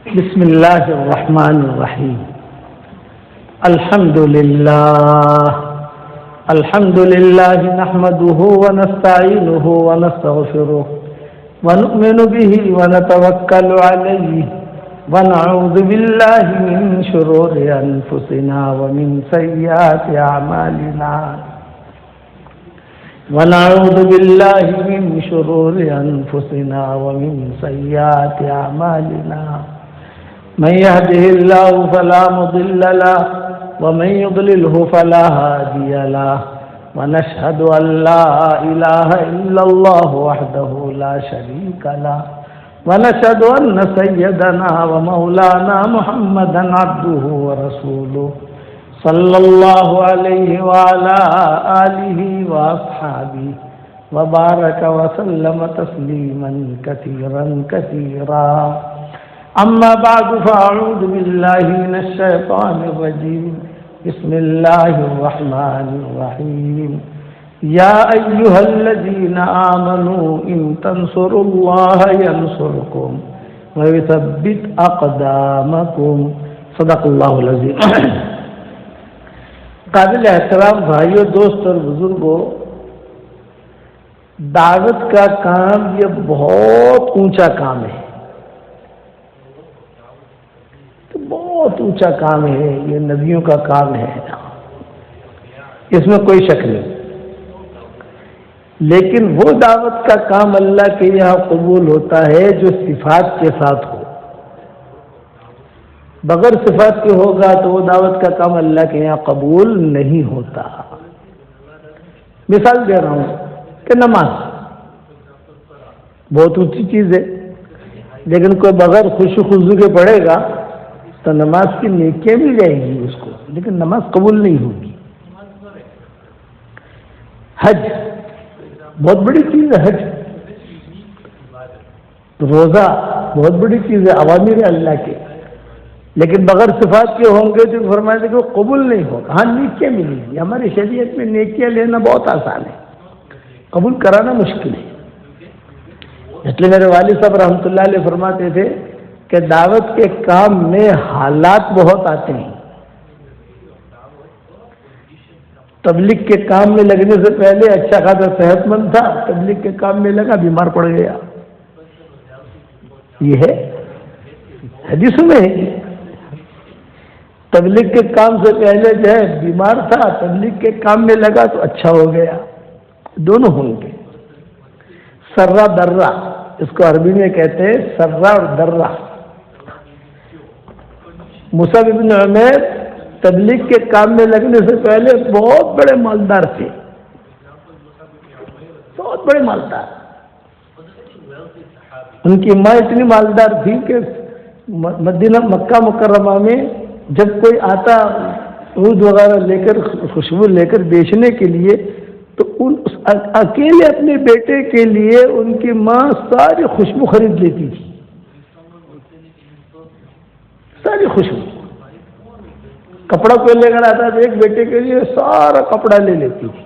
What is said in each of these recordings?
بسم الله الرحمن الرحيم. الحمد لله نحمده ونستعينه ونستغفره ونؤمن به ونتوكل عليه ونعوذ بالله من شرور أنفسنا ومن سيئات أعمالنا من يهده الله فلا مضل له ومن يضلله فلا هادي له ونشهد أن لا إله إلا الله وحده لا شريك له ونشهد أن سيدنا ومولانا محمدا عبده ورسوله صلى الله عليه وعلى آله وأصحابه وبارك وسلم تسليما كثيرا أما بعد فأعوذ بالله من الشيطان الرجيم. بسم الله الرحمن الرحيم. يا أيها الذين آمنوا إن تنصروا الله ينصركم ويثبت أقدامكم. صدق اللہ العظیم. قابل احترام بھائیوں، دوست اور بزرگوں، دعوت کا کام یہ بہت اونچا کام ہے، بہت اونچا کام ہے. یہ نبیوں کا کام ہے، اس میں کوئی شک نہیں. لیکن وہ دعوت کا کام اللہ کے یہاں قبول ہوتا ہے جو صفات کے ساتھ ہو. بغیر صفات کے ہوگا تو وہ دعوت کا کام اللہ کے یہاں قبول نہیں ہوتا. مثال دے رہا ہوں کہ نماز بہت اونچی چیز ہے، لیکن کوئی بغیر خوشی خضو کے پڑھے گا تو نماز کی نیکیاں مل جائے گی اس کو، لیکن نماز قبول نہیں ہوگی. حج بہت بڑی چیز ہے، حج روزہ بہت بڑی چیز ہے، اوامر ہے اللہ کے، لیکن بغیر صفات کے ہوں گے تو فرمایا کہ وہ قبول نہیں ہوگا. ہاں نیکیاں ملیں گی. ہماری شریعت میں نیکیاں لینا بہت آسان ہے، قبول کرانا مشکل ہے. اس لیے میرے والد صاحب رحمۃ اللہ علیہ فرماتے تھے کہ دعوت کے کام میں حالات بہت آتے ہیں. تبلیغ کے کام میں لگنے سے پہلے اچھا خاصا صحت مند تھا، تبلیغ کے کام میں لگا بیمار پڑ گیا. یہ ہے حدیثوں میں ہے. تبلیغ کے کام سے پہلے جو ہے بیمار تھا، تبلیغ کے کام میں لگا تو اچھا ہو گیا. دونوں ہوں گے. سرا درا، اس کو عربی میں کہتے ہیں سرا اور درا. مصعب بن عمیر تبلیغ کے کام میں لگنے سے پہلے بہت بڑے مالدار تھے، بہت بڑے مالدار. ان کی ماں اتنی مالدار تھی کہ مدینہ مکہ مکرمہ میں جب کوئی آتا عود وغیرہ لے کر، خوشبو لے کر بیچنے کے لیے، تو اکیلے اپنے بیٹے کے لیے ان کی ماں ساری خوشبو خرید لیتی تھی، ساری خوشبو. کپڑا کوئی لے کر آتا تو ایک بیٹے کے لیے سارا کپڑا لے لیتی تھی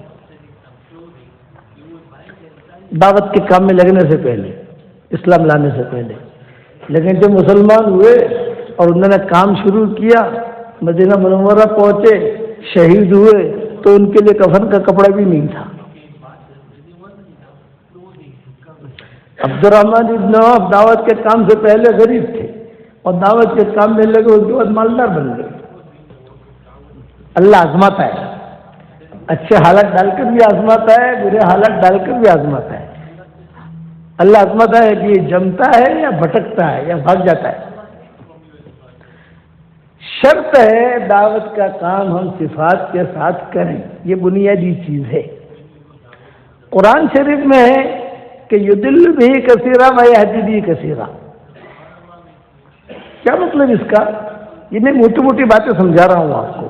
دعوت کے کام میں لگنے سے پہلے، اسلام لانے سے پہلے. لیکن جب مسلمان ہوئے اور انہوں نے کام شروع کیا، مدینہ منورہ پہنچے، شہید ہوئے، تو ان کے لیے کفن کا کپڑا بھی نہیں تھا. عبد الرحمن ابن عوف دعوت کے کام سے پہلے غریب تھے اور دعوت کے کام میں لگے، اس کے بعد مالدار بن گئے. اللہ آزماتا ہے، اچھے حالات ڈال کر بھی آزماتا ہے، برے حالات ڈال کر بھی آزماتا ہے. اللہ آزماتا ہے کہ یہ جمتا ہے یا بھٹکتا ہے یا بھاگ جاتا ہے. شرط ہے دعوت کا کام ہم صفات کے ساتھ کریں، یہ بنیادی چیز ہے. قرآن شریف میں ہے کہ یضل به کثیرا ویہدی به کثیرا. کیا مطلب اس کا؟ یہ میں موٹی موٹی باتیں سمجھا رہا ہوں آپ کو،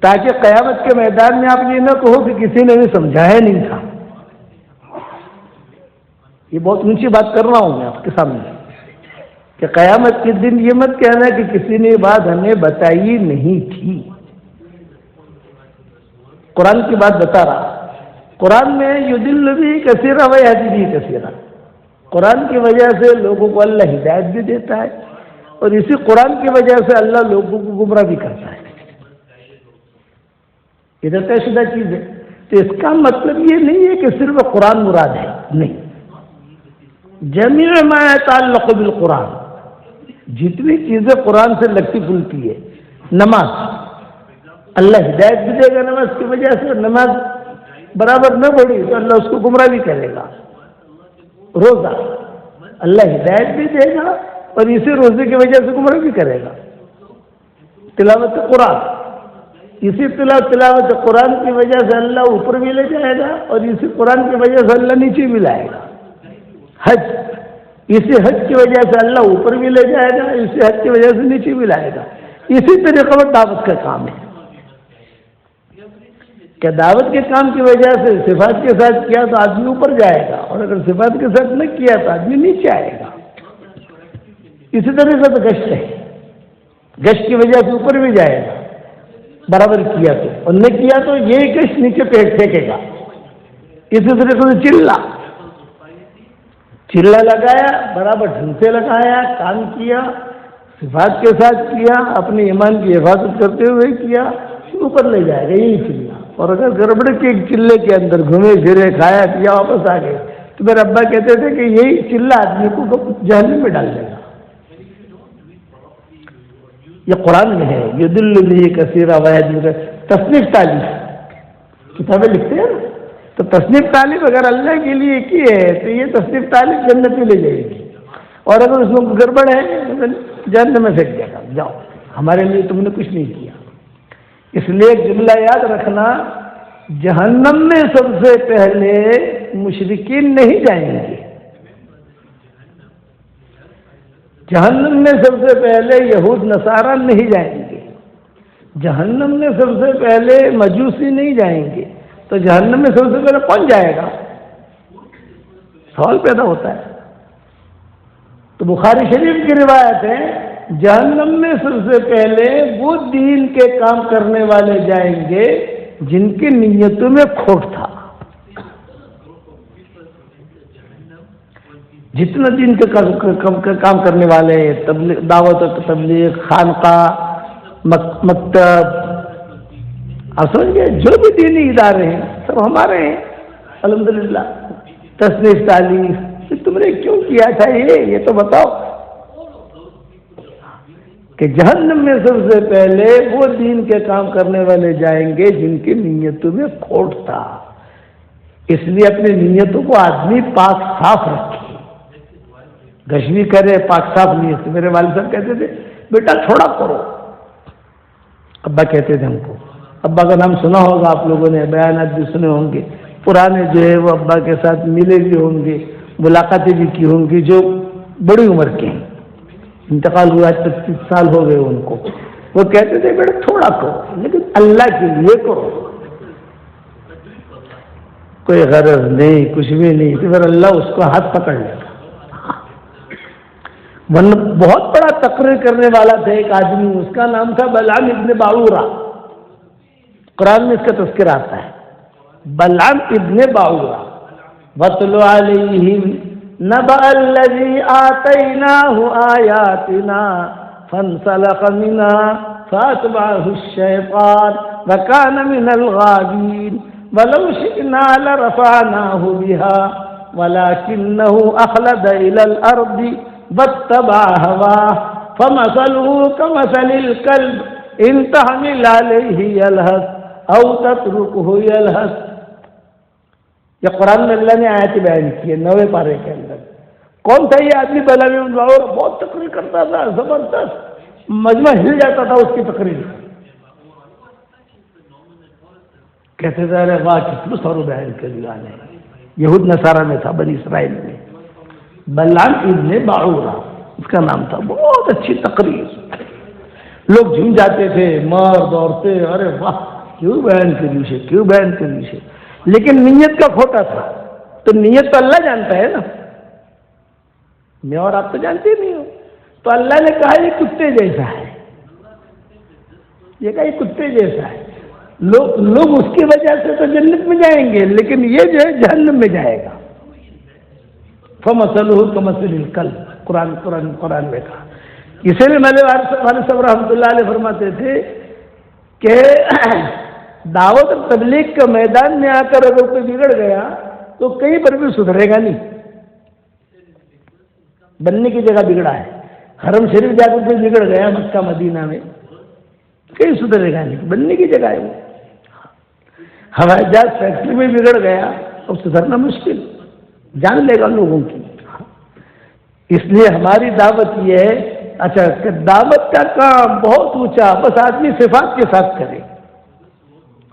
تاکہ قیامت کے میدان میں آپ یہ نہ کہو کہ کسی نے بھی سمجھایا نہیں تھا. یہ بہت اونچی بات کر رہا ہوں میں آپ کے سامنے کہ قیامت کے دن یہ مت کہنا کہ کسی نے بات ہمیں بتائی نہیں تھی. قرآن کی بات بتا رہا. قرآن میں یضل بھی کثیرا ویہدی بھی کثیرا. قرآن کی وجہ سے لوگوں کو اللہ ہدایت بھی دیتا ہے اور اسی قرآن کی وجہ سے اللہ لوگوں کو گمراہ بھی کرتا ہے. یہ تو طے شدہ چیز ہے. تو اس کا مطلب یہ نہیں ہے کہ صرف قرآن مراد ہے، نہیں. جمیع ما يتعلق بالقرآن، جتنی چیزیں قرآن سے لگتی پھلتی ہے. نماز، اللہ ہدایت بھی دے گا نماز کی وجہ سے. نماز برابر نہ پڑھی تو اللہ اس کو گمراہ بھی کرے گا. روزہ، اللہ ہدایت بھی دے گا اور اسی روزے کی وجہ سے گمراہ بھی کرے گا. تلاوت قرآن، اسی تلاوت قرآن کی وجہ سے اللہ اوپر بھی لے جائے گا اور اسی قرآن کی وجہ سے اللہ نیچے بھی لائے گا. حج، اسی حج کی وجہ سے اللہ اوپر بھی لے جائے گا، اسی حج کی وجہ سے نیچے بھی لائے گا. اسی طریقے پر دعوت کا کام ہے کہ دعوت کے کام کی وجہ سے صفات کے ساتھ کیا تو آدمی اوپر جائے گا، اور اگر صفات کے ساتھ نہ کیا تو آدمی نیچے آئے گا. اسی طرح سے تو گشت ہے، گشت کی وجہ سے اوپر بھی جائے گا برابر کیا تو، اور نہ کیا تو یہی گشت نیچے پیٹ پھینکے گا. اسی طریقے سے چلا لگایا، برابر ڈھنگ سے لگایا، کام کیا، صفات کے ساتھ کیا، اپنے ایمان کی حفاظت کرتے ہوئے کیا، اوپر لے جائے گا یہی چلا. اور اگر گڑبڑ کے ایک چلے کے اندر گھومے پھرے، کھایا پیا، واپس آ گئے تو میرے ابا کہتے تھے کہ یہی چلا آدمی کو جہنم میں ڈال دے گا. یہ قرآن میں ہے. یدل به کثیرا ویہدی. تصنیف تعلیف کتابیں لکھتے ہیں نا، تو تصنیف تعلیف اگر اللہ کے لیے کی ہے تو یہ تصنیف تعلیف جنت میں لے جائے گی، اور اگر اس میں گڑبڑ ہے جہنم میں پھینک دے گا. جاؤ، ہمارے لیے تم نے کچھ نہیں کیا. اس لیے جملہ یاد رکھنا، جہنم میں سب سے پہلے مشرکین نہیں جائیں گے. جہنم میں سب سے پہلے یہود نصارہ نہیں جائیں گے. جہنم میں سب سے پہلے مجوسی نہیں جائیں گے. تو جہنم میں سب سے پہلے کون جائے گا؟ سوال پیدا ہوتا ہے. تو بخاری شریف کی روایت ہے، جہنم میں سب سے پہلے وہ دین کے کام کرنے والے جائیں گے جن کی نیتوں میں کھوٹ تھا. جتنا دین کے کام کرنے والے، تبلیغ، دعوت و تبلیغ، خانقاہ، مکتب، آپ سمجھ گئے، جو بھی دینی ادارے ہیں سب ہمارے ہیں الحمدللہ. تصنیف تعلیف، تم نے کیوں کیا تھا یہ تو بتاؤ. کہ جہنم میں سب سے پہلے وہ دین کے کام کرنے والے جائیں گے جن کی نیتوں میں کھوٹ تھا. اس لیے اپنی نیتوں کو آدمی پاک صاف رکھے، گشوی کرے پاک صاف نیت سے. میرے والد صاحب کہتے تھے بیٹا تھوڑا کرو. ابا کہتے تھے ہم کو، ابا کا نام سنا ہوگا آپ لوگوں نے، بیانات بھی سنے ہوں گے. پرانے جو ہے وہ ابا کے ساتھ ملے بھی ہوں گے، ملاقاتیں بھی کی ہوں گی، جو بڑی عمر کے ہیں، انتقال ہوا 35 سال ہو گئے ان کو. وہ کہتے تھے بیٹا تھوڑا کرو لیکن اللہ کے لیے کرو، کوئی غرض نہیں، کچھ بھی نہیں، تو پھر اللہ اس کو ہاتھ پکڑ لے گا. ورنہ بہت بڑا تقریر کرنے والا تھا ایک آدمی، اس کا نام تھا بلعام ابن باعورہ. قرآن میں اس کا تذکرہ آتا ہے، بلعام ابن باعورہ. وَاتْلُ عَلَيْهِمْ نَبَأَ الَّذِي آتَيْنَاهُ آيَاتِنَا فَانْسَلَخَ مِنْهَا فَأَتْبَعَهُ الشَّيْطَانُ فَكَانَ مِنَ الْغَاوِينَ وَلَوْ شِئْنَا لَرَفَعْنَاهُ بِهَا وَلَكِنَّهُ أَخْلَدَ إِلَى الْأَرْضِ وَاتَّبَعَ هَوَاهُ فَمَثَلُهُ كَمَثَلِ الْكَلْبِ إِنْ تَحْمِلْ عَلَيْهِ يَلْهَثْ أَوْ تَتْرُكْهُ يَلْهَث. یہ قرآن میں اللہ نے آیت بیان کی ہے 9ویں پارے کے اندر. کون تھا یہ آدمی؟ بلعام ابن باعورہ. بہت تقریر کرتا تھا، زبردست، مجمع ہل جاتا تھا اس کی تقریر. کہتے تھے ارے واہ کتنا سارو بیان کر دیا نے. یہود نصارہ میں تھا، بنی اسرائیل میں. بلعام ابن باعورہ اس کا نام تھا. بہت اچھی تقریر، لوگ جھوم جاتے تھے، مرد عورتیں، ارے واہ کیوں بیان کری سے، کیوں بیان کری سے. لیکن نیت کا کھوٹا تھا. تو نیت تو اللہ جانتا ہے نا، میں اور آپ تو جانتے نہیں ہو. تو اللہ نے کہا یہ کتے جیسا ہے، یہ کہا یہ کتے جیسا ہے. لوگ اس کی وجہ سے تو جنت میں جائیں گے لیکن یہ جو ہے جہنم میں جائے گا. فَمَثَلُهُ كَمَثَلِ الْكَلْبِ، قرآن میں کہا اسی لیے میرے والد صاحب رحمۃ اللہ علیہ فرماتے تھے کہ دعوت اور تبلیغ کے میدان میں آ کر اگر کوئی بگڑ گیا تو کہیں پر بھی سدھرے گا نہیں. بننے کی جگہ بگڑا ہے، حرم شریف جا کر کوئی بگڑ گیا مکہ مدینہ میں کہیں سدھرے گا نہیں، بننے کی جگہ ہے وہ. ہوائی جہاز فیکٹری میں بگڑ گیا تو سدھرنا مشکل، جان لے گا لوگوں کی. اس لیے ہماری دعوت یہ ہے اچھا کہ دعوت کا کام بہت اونچا، بس آدمی صفات کے ساتھ کرے.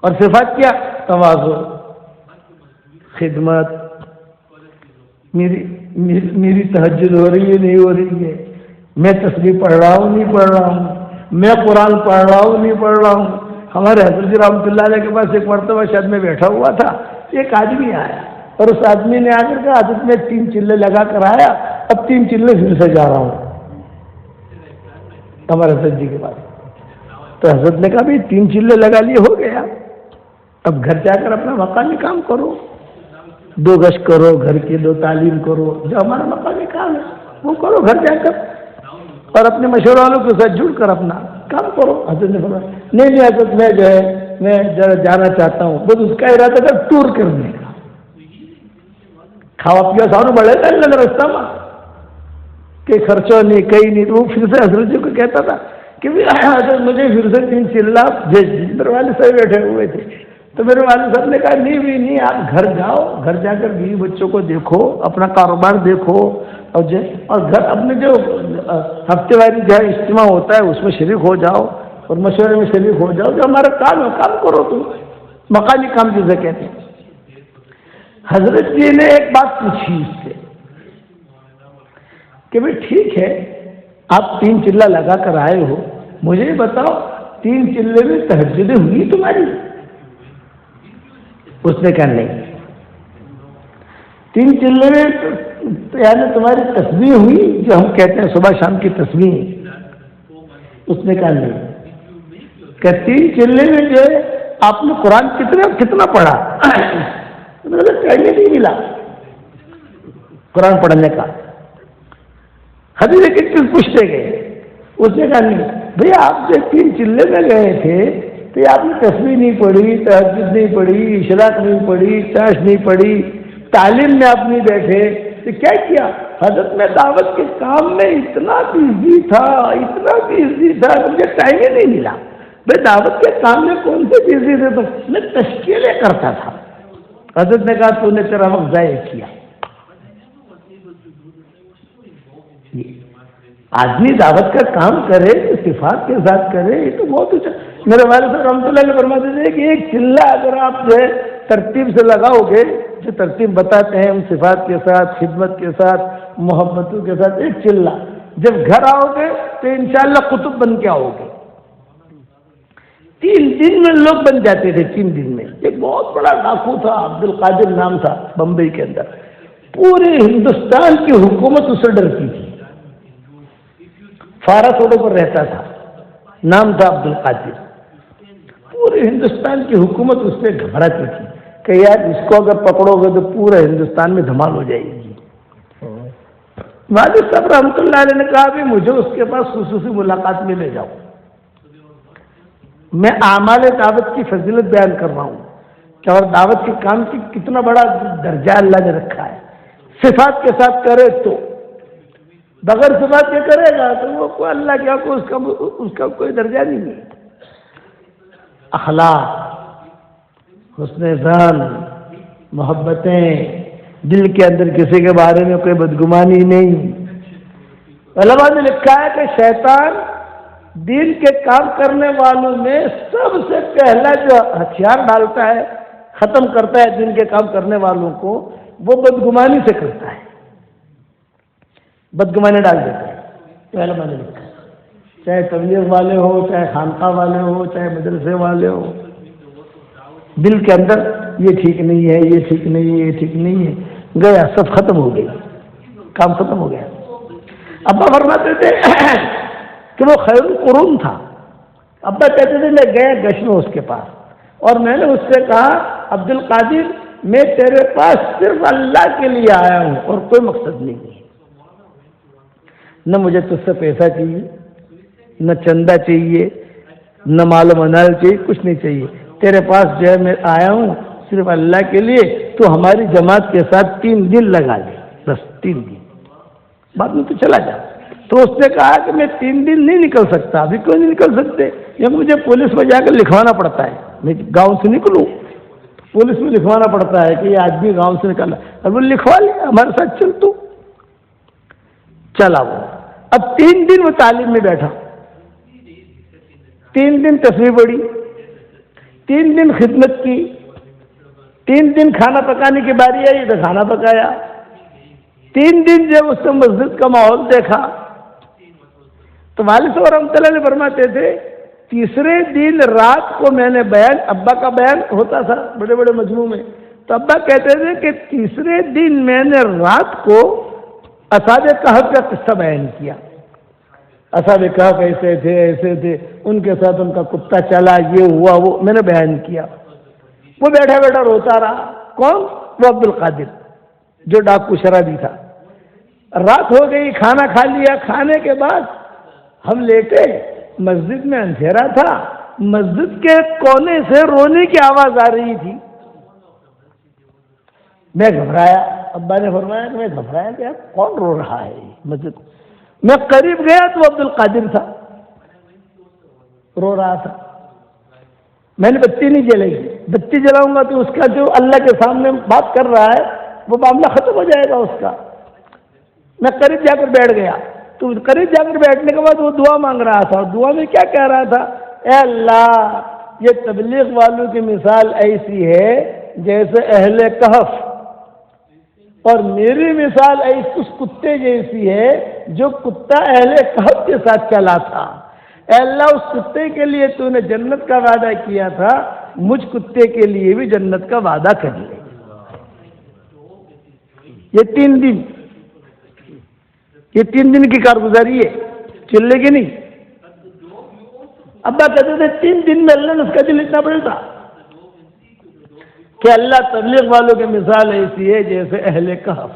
اور صفات کیا؟ تواضع، خدمت. میری تہجد ہو رہی ہے نہیں ہو رہی ہے، میں تسبیح پڑھ رہا ہوں نہیں پڑھ رہا ہوں، میں قرآن پڑھ رہا ہوں نہیں پڑھ رہا ہوں. ہمارے حضرت جی رحمۃ اللہ علیہ کے پاس ایک مرتبہ شاید میں بیٹھا ہوا تھا، ایک آدمی آیا اور اس آدمی نے آ کر کہا حضرت میں 3 چلے لگا کر آیا، اب 3 چلے پھر سے جا رہا ہوں ہمارے حضرت جی کے پاس. تو حضرت نے کہا بھائی 3 چلے لگا لیے ہو گیا، اب گھر جا کر اپنا مقامی کام کرو، 2 گشت کرو گھر کی، 2 تعلیم کرو، جو ہمارا مقامی کام ہے وہ کرو گھر جا کر، اور اپنے مشورے والوں کے ساتھ جڑ کر اپنا کام کرو. حضرت نے فرمایا نہیں حضرت میں جو ہے میں جانا چاہتا ہوں. بس اس کا ارادہ تھا ٹور کرنے کا، کھاوا پیا سارا بڑھے گا لگ رستہ میں کہ خرچہ نہیں کہیں نہیں. تو وہ پھر سے حضرت جی کو کہتا تھا کہ حضرت مجھے پھر سے 3 چلہ بھیج دی. میرے والد صاحب بیٹھے ہوئے تھے تو میرے والد صاحب نے کہا نہیں آپ گھر جاؤ، گھر جا کر بیوی بچوں کو دیکھو، اپنا کاروبار دیکھو، اور گھر اپنے جو ہفتے واری جو ہے اجتماع ہوتا ہے اس میں شریک ہو جاؤ اور مشورے میں شریک ہو جاؤ. جو ہمارا کام ہے کام کرو، تم مقامی کام جسے کہتے ہیں. حضرت جی نے ایک بات پوچھی اس سے کہ بھائی ٹھیک ہے آپ 3 چلہ لگا کر آئے ہو، مجھے بتاؤ 3 چلے میں تہجدیں ہوئی تمہاری؟ اس نے کہا نہیں. 3 چلے میں یعنی تمہاری تسبیح ہوئی جو ہم کہتے ہیں صبح شام کی تسبیح؟ اس نے کہا نہیں. کہ 3 چلے میں جو ہے آپ نے قرآن کتنا پڑھا؟ ٹائم نہیں ملا قرآن پڑھنے کا. حضرت کتنے پوچھتے گئے. اس نے کہا نہیں بھئی آپ جو 3 چلے میں گئے تھے تو آپ نے تسبیح نہیں پڑھی، تہجد نہیں پڑھی، اشراق نہیں پڑھی، چاش نہیں پڑھی، تعلیم میں آپ نہیں بیٹھے تو کیا کیا؟ حضرت میں دعوت کے کام میں اتنا بزی تھا کہ مجھے ٹائم ہی نہیں ملا. بھائی دعوت کے کام میں کون سے بزی تھے؟ تو میں تشکیلیں کرتا تھا. حضرت نے کہا تو نے تیرا وقت ضائع کیا. آدمی دعوت کا کام کرے صفات کے ساتھ کرے، یہ تو بہت اچھا. میرے والد صاحب رحمۃ اللہ علیہ فرماتے تھے کہ ایک چلہ اگر آپ جو ہے ترتیب سے لگاؤ گے، جو ترتیب بتاتے ہیں ان صفات کے ساتھ، خدمت کے ساتھ، محبتوں کے ساتھ، ایک چلہ جب گھر آؤ گے تو انشاءاللہ قطب بن کے آؤ گے. 3 دن میں لوگ بن جاتے تھے. 3 دن میں. ایک بہت بڑا ڈاکو تھا، عبد القادر نام تھا، بمبئی کے اندر. پورے ہندوستان کی حکومت اسے ڈرتی تھی. فارس روڈ پر رہتا تھا، نام تھا عبد القادر. پورے ہندوستان کی حکومت اس سے گھبراتی تھی کہ یار اس کو اگر پکڑو گے تو پورے ہندوستان میں دھمال ہو جائے گی. والد صاحب رحمۃ اللہ علیہ نے کہا بھی مجھے اس کے پاس خصوصی ملاقات میں لے جاؤ. میں اعمال دعوت کی فضیلت بیان کر رہا ہوں کہ اور دعوت کے کام کی کتنا بڑا درجہ اللہ نے رکھا ہے. صفات کے ساتھ کرے تو، بغیر صفات کے کرے گا تو وہ کوئی اللہ کیا کو اس کا کوئی درجہ نہیں ہے. اخلاق، حسن ظن، محبتیں، دل کے اندر کسی کے بارے میں کوئی بدگمانی نہیں. علماء نے لکھا ہے کہ شیطان دین کے کام کرنے والوں میں سب سے پہلا جو ہتھیار ڈالتا ہے، ختم کرتا ہے دین کے کام کرنے والوں کو، وہ بدگمانی سے کرتا ہے. بدگمانی ڈال دیتا ہے. تو علماء نے لکھا ہے چاہے تبلیغ والے ہو، چاہے خانقاہ والے ہو، چاہے مدرسے والے ہو، دل کے اندر یہ ٹھیک نہیں ہے، یہ ٹھیک نہیں ہے، یہ ٹھیک نہیں ہے، گیا سب ختم ہو گئی، کام ختم ہو گیا. ابا فرماتے تھے کہ وہ خیر القرون تھا. ابا کہتے تھے میں گیا گشت میں اس کے پاس اور میں نے اس سے کہا عبد القادر میں تیرے پاس صرف اللہ کے لیے آیا ہوں اور کوئی مقصد نہیں ہے. نہ مجھے تجھ سے پیسہ چاہیے، نہ چندہ چاہیے، نہ مال و منال چاہیے، کچھ نہیں چاہیے. تیرے پاس جو ہے میں آیا ہوں صرف اللہ کے لیے. تو ہماری جماعت کے ساتھ 3 دن لگا لے، بس 3 دن، بعد میں تو چلا جا. تو اس نے کہا کہ میں 3 دن نہیں نکل سکتا. ابھی کیوں نہیں نکل سکتے؟ کیونکہ مجھے پولیس میں جا کر لکھوانا پڑتا ہے. میں گاؤں سے نکلوں، پولیس میں لکھوانا پڑتا ہے کہ یہ آدمی گاؤں سے نکلا. اب وہ لکھوا لیا، ہمارے ساتھ چل. تو چلا وہ. اب 3 دن وہ تعلیم میں بیٹھا، 3 دن تصویر پڑھی، 3 دن خدمت کی، 3 دن کھانا پکانے کی باری آئی تو کھانا پکایا. 3 دن جب اس نے مسجد کا ماحول دیکھا تو والد صاحب رحمۃ اللہ علیہ فرماتے تھے تیسرے دن رات کو میں نے بیان، ابا کا بیان ہوتا تھا بڑے بڑے مجموع میں، تو ابا کہتے تھے کہ تیسرے دن میں نے رات کو اصحاب کہف کا قصہ بیان کیا. اصحاب کہف ایسے تھے، ان کے ساتھ ان کا کتا چلا، یہ ہوا، وہ میں نے بیان کیا. وہ بیٹھا بیٹھا روتا رہا. کون؟ وہ عبد القادر جو ڈاکو شرابی تھا. رات ہو گئی، کھانا کھا لیا. کھانے کے بعد ہم لیٹے، مسجد میں اندھیرا تھا، مسجد کے کونے سے رونے کی آواز آ رہی تھی. میں گھبرایا. ابا نے فرمایا کہ میں گھبرایا کہ کون رو رہا ہے مسجد. میں قریب گیا تو عبد القادر تھا، رو رہا تھا. میں نے بتی نہیں جلائی، بتی جلاؤں گا تو اس کا جو اللہ کے سامنے بات کر رہا ہے وہ معاملہ ختم ہو جائے گا اس کا. میں قریب جا کر بیٹھ گیا. تو قریب جا کر بیٹھنے کے بعد وہ دعا مانگ رہا تھا، اور دعا میں کیا کہہ رہا تھا؟ اے اللہ، یہ تبلیغ والوں کی مثال ایسی ہے جیسے اہل کہف، اور میری مثال اس کتے جیسی ہے جو کتا اہل کہف کے ساتھ چلا تھا. اے اللہ، اس کتے کے لیے تو نے جنت کا وعدہ کیا تھا، مجھ کتے کے لیے بھی جنت کا وعدہ کر لے. یہ 3 دن کی کارگزاری ہے، چلے گی نہیں. ابا کہتے تھے 3 دن میں اللہ نے اس کا دل اتنا پڑتا کہ اللہ تبلیغ والوں کی مثال ایسی ہے جیسے اہل کہف،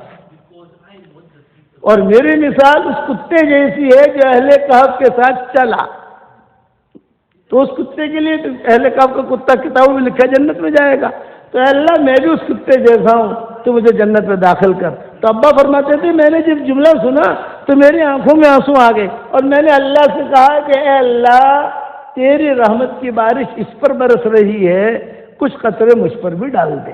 اور میری مثال اس کتے جیسی ہے جو اہل کہف کے ساتھ چلا. تو اس کتے کے لیے اہل کہف کا کتا کتابوں میں لکھا جنت میں جائے گا. تو اللہ میں بھی اس کتے جیسا ہوں، تو مجھے جنت میں داخل کر. تو ابا فرماتے تھے میں نے جب جملہ سنا تو میری آنکھوں میں آنسو آ گئے، اور میں نے اللہ سے کہا کہ اے اللہ، تیری رحمت کی بارش اس پر برس رہی ہے، کچھ قطرے مجھ پر بھی ڈال دے.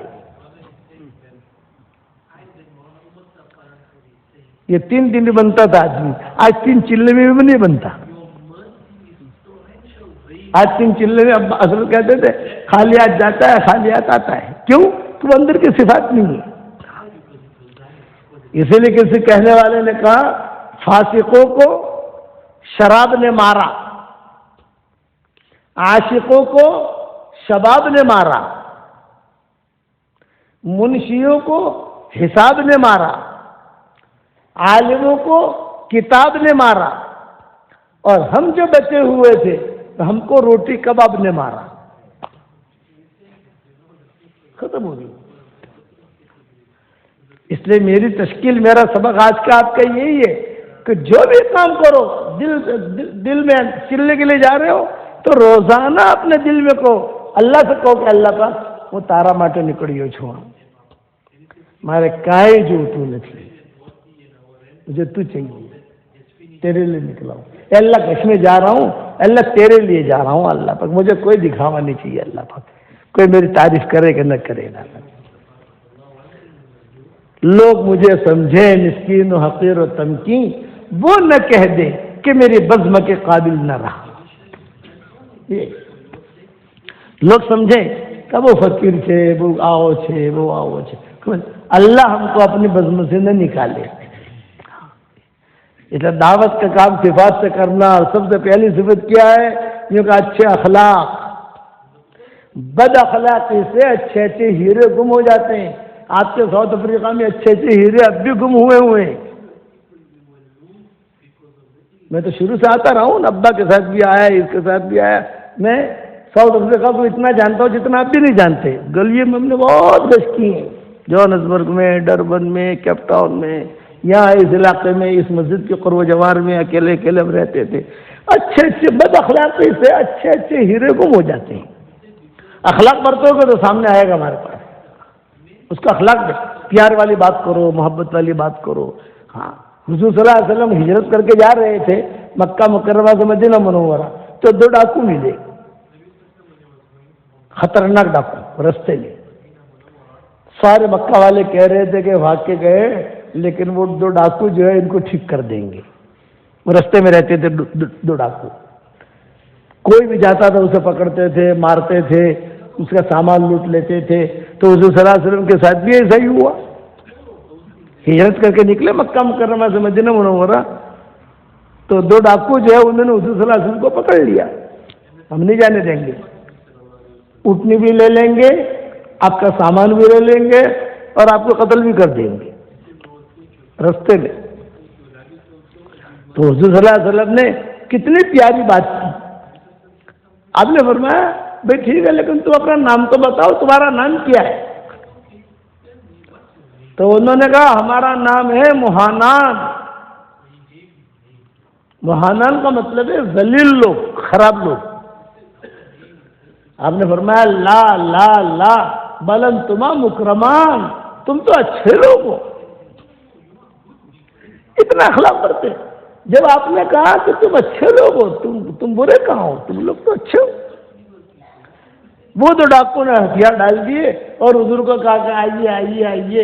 یہ 3 دن بنتا تھا آدمی، آج 3 چلے میں بھی نہیں بنتا. آج 3 چلے میں ابا اصل کہتے تھے خالی ہاتھ جاتا ہے، خالی ہاتھ آتا ہے. کیوں؟ تو اندر کی صفات نہیں ہے. اسی لیے کسی کہنے والے نے کہا فاسقوں کو شراب نے مارا، عاشقوں کو شباب نے مارا، منشیوں کو حساب نے مارا، عالموں کو کتاب نے مارا، اور ہم جو بچے ہوئے تھے ہم کو روٹی کباب نے مارا. ختم ہو گئی. اس لیے میری تشکیل، میرا سبق آج کا آپ کا یہی ہے کہ جو بھی کام کرو، دل میں چلنے کے لیے جا رہے ہو تو روزانہ اپنے دل میں کہو، اللہ سے کہو کہ اللہ پاک وہ تارا ماٹے نکڑیو چھو مارے کائے جو تو نہیں، مجھے تو چاہیے، تیرے لیے نکلا ہوں. اے اللہ کش میں جا رہا ہوں، اللہ تیرے لیے جا رہا ہوں. اللہ پاک مجھے کوئی دکھاوا نہیں چاہیے. اللہ پاک کوئی میری تعریف کرے کہ نہ کرے، لوگ مجھے سمجھے مسکین و حقیر و تمکین، وہ نہ کہہ دے کہ میری بزم کے قابل نہ رہا. لوگ سمجھے کہ وہ فقیر چھے، وہ آؤ چھے، وہ آؤ چھے. اللہ ہم کو اپنی بزم سے نہ نکالے. اس لیے دعوت کا کام صفات سے کرنا، اور سب سے پہلی صفت کیا ہے؟ یہ کہ اچھے اخلاق. بد اخلاقی سے اچھے اچھے ہیرے گم ہو جاتے ہیں. آپ کے ساؤتھ افریقہ میں اچھے اچھے ہیرے اب بھی گم ہوئے ہیں. میں تو شروع سے آتا رہا ہوں، ابا کے ساتھ بھی آیا، اس کے ساتھ بھی آیا. میں ساؤتھ افریقہ کو اتنا جانتا ہوں جتنا آپ بھی نہیں جانتے. گلیے میں ہم نے بہت گشت کی ہیں، جوہانسبرگ میں، ڈربن میں، کیپ ٹاؤن میں، یہاں اس علاقے میں اس مسجد کے قرب و جوار میں اکیلے اکیلے ہم رہتے تھے، اچھے اچھے بد اخلاقی سے اچھے اچھے ہیرے گم ہو جاتے ہیں۔ اخلاق برتو گے تو سامنے آئے گا ہمارے پاس، اس کا اخلاق پیار والی بات کرو، محبت والی بات کرو۔ ہاں، حضور صلی اللہ علیہ وسلم ہجرت کر کے جا رہے تھے مکہ مکرمہ سے مدینہ منورہ، تو 2 ڈاکو ملے، خطرناک ڈاکو رستے میں۔ سارے مکہ والے کہہ رہے تھے کہ بھاگ کے گئے، لیکن وہ 2 ڈاکو جو ہے ان کو ٹھیک کر دیں گے۔ وہ رستے میں رہتے تھے 2 ڈاکو، کوئی بھی جاتا تھا اسے پکڑتے تھے، مارتے تھے، اس کا سامان لوٹ لیتے تھے۔ تو حضور صلی اللہ علیہ وسلم کے ساتھ بھی ایسا ہی ہوا، ہجرت کر کے نکلے مکہ مکرمہ سے مدینہ منورہ، تو 2 ڈاکو جو ہے انہوں نے حضور صلی اللہ علیہ وسلم کو پکڑ لیا، ہم نہیں جانے دیں گے، اٹھنی بھی لے لیں گے، آپ کا سامان بھی لے لیں گے، اور آپ کو قتل بھی کر دیں گے رستے میں۔ تو حضور صلی اللہ علیہ وسلم نے کتنی پیاری بات کی، آپ نے فرمایا بھائی ٹھیک ہے، لیکن تم اپنا نام تو بتاؤ، تمہارا نام کیا ہے؟ تو انہوں نے کہا ہمارا نام ہے مہانان۔ مہانان کا مطلب ہے ذلیل لوگ، خراب لوگ۔ آپ نے فرمایا لا لا لا بل انتما مکرمان، تم تو اچھے لوگ ہو، اتنا اخلاق کرتے۔ جب آپ نے کہا کہ تم اچھے لوگ ہو، تم برے کہاں ہو، تم لوگ تو اچھے ہو۔ وہ 2 ڈاکو نے ہتھیار ڈال دیے اور حضور کو کہا کہ آئیے آئیے آئیے،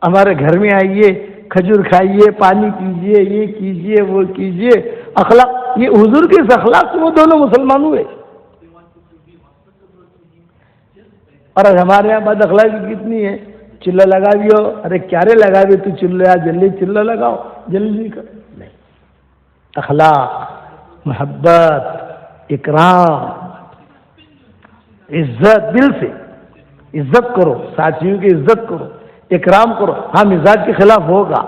ہمارے گھر میں آئیے، کھجور کھائیے، پانی پیجیے، یہ کیجیے وہ کیجیے۔ اخلاق، یہ حضور کے اس اخلاق سے وہ دونوں مسلمان ہوئے۔ اور ہمارے یہاں بد اخلاقی کتنی ہے، چلہ لگا دیو، ارے کیا رے لگا دی تو چلہ، جلدی چلہ لگاؤ، جلدی کر۔ نہیں، اخلاق، محبت، اکرام، عزت، دل سے عزت کرو، ساتھیوں کی عزت کرو، اکرام کرو۔ ہاں مزاج کے خلاف ہوگا،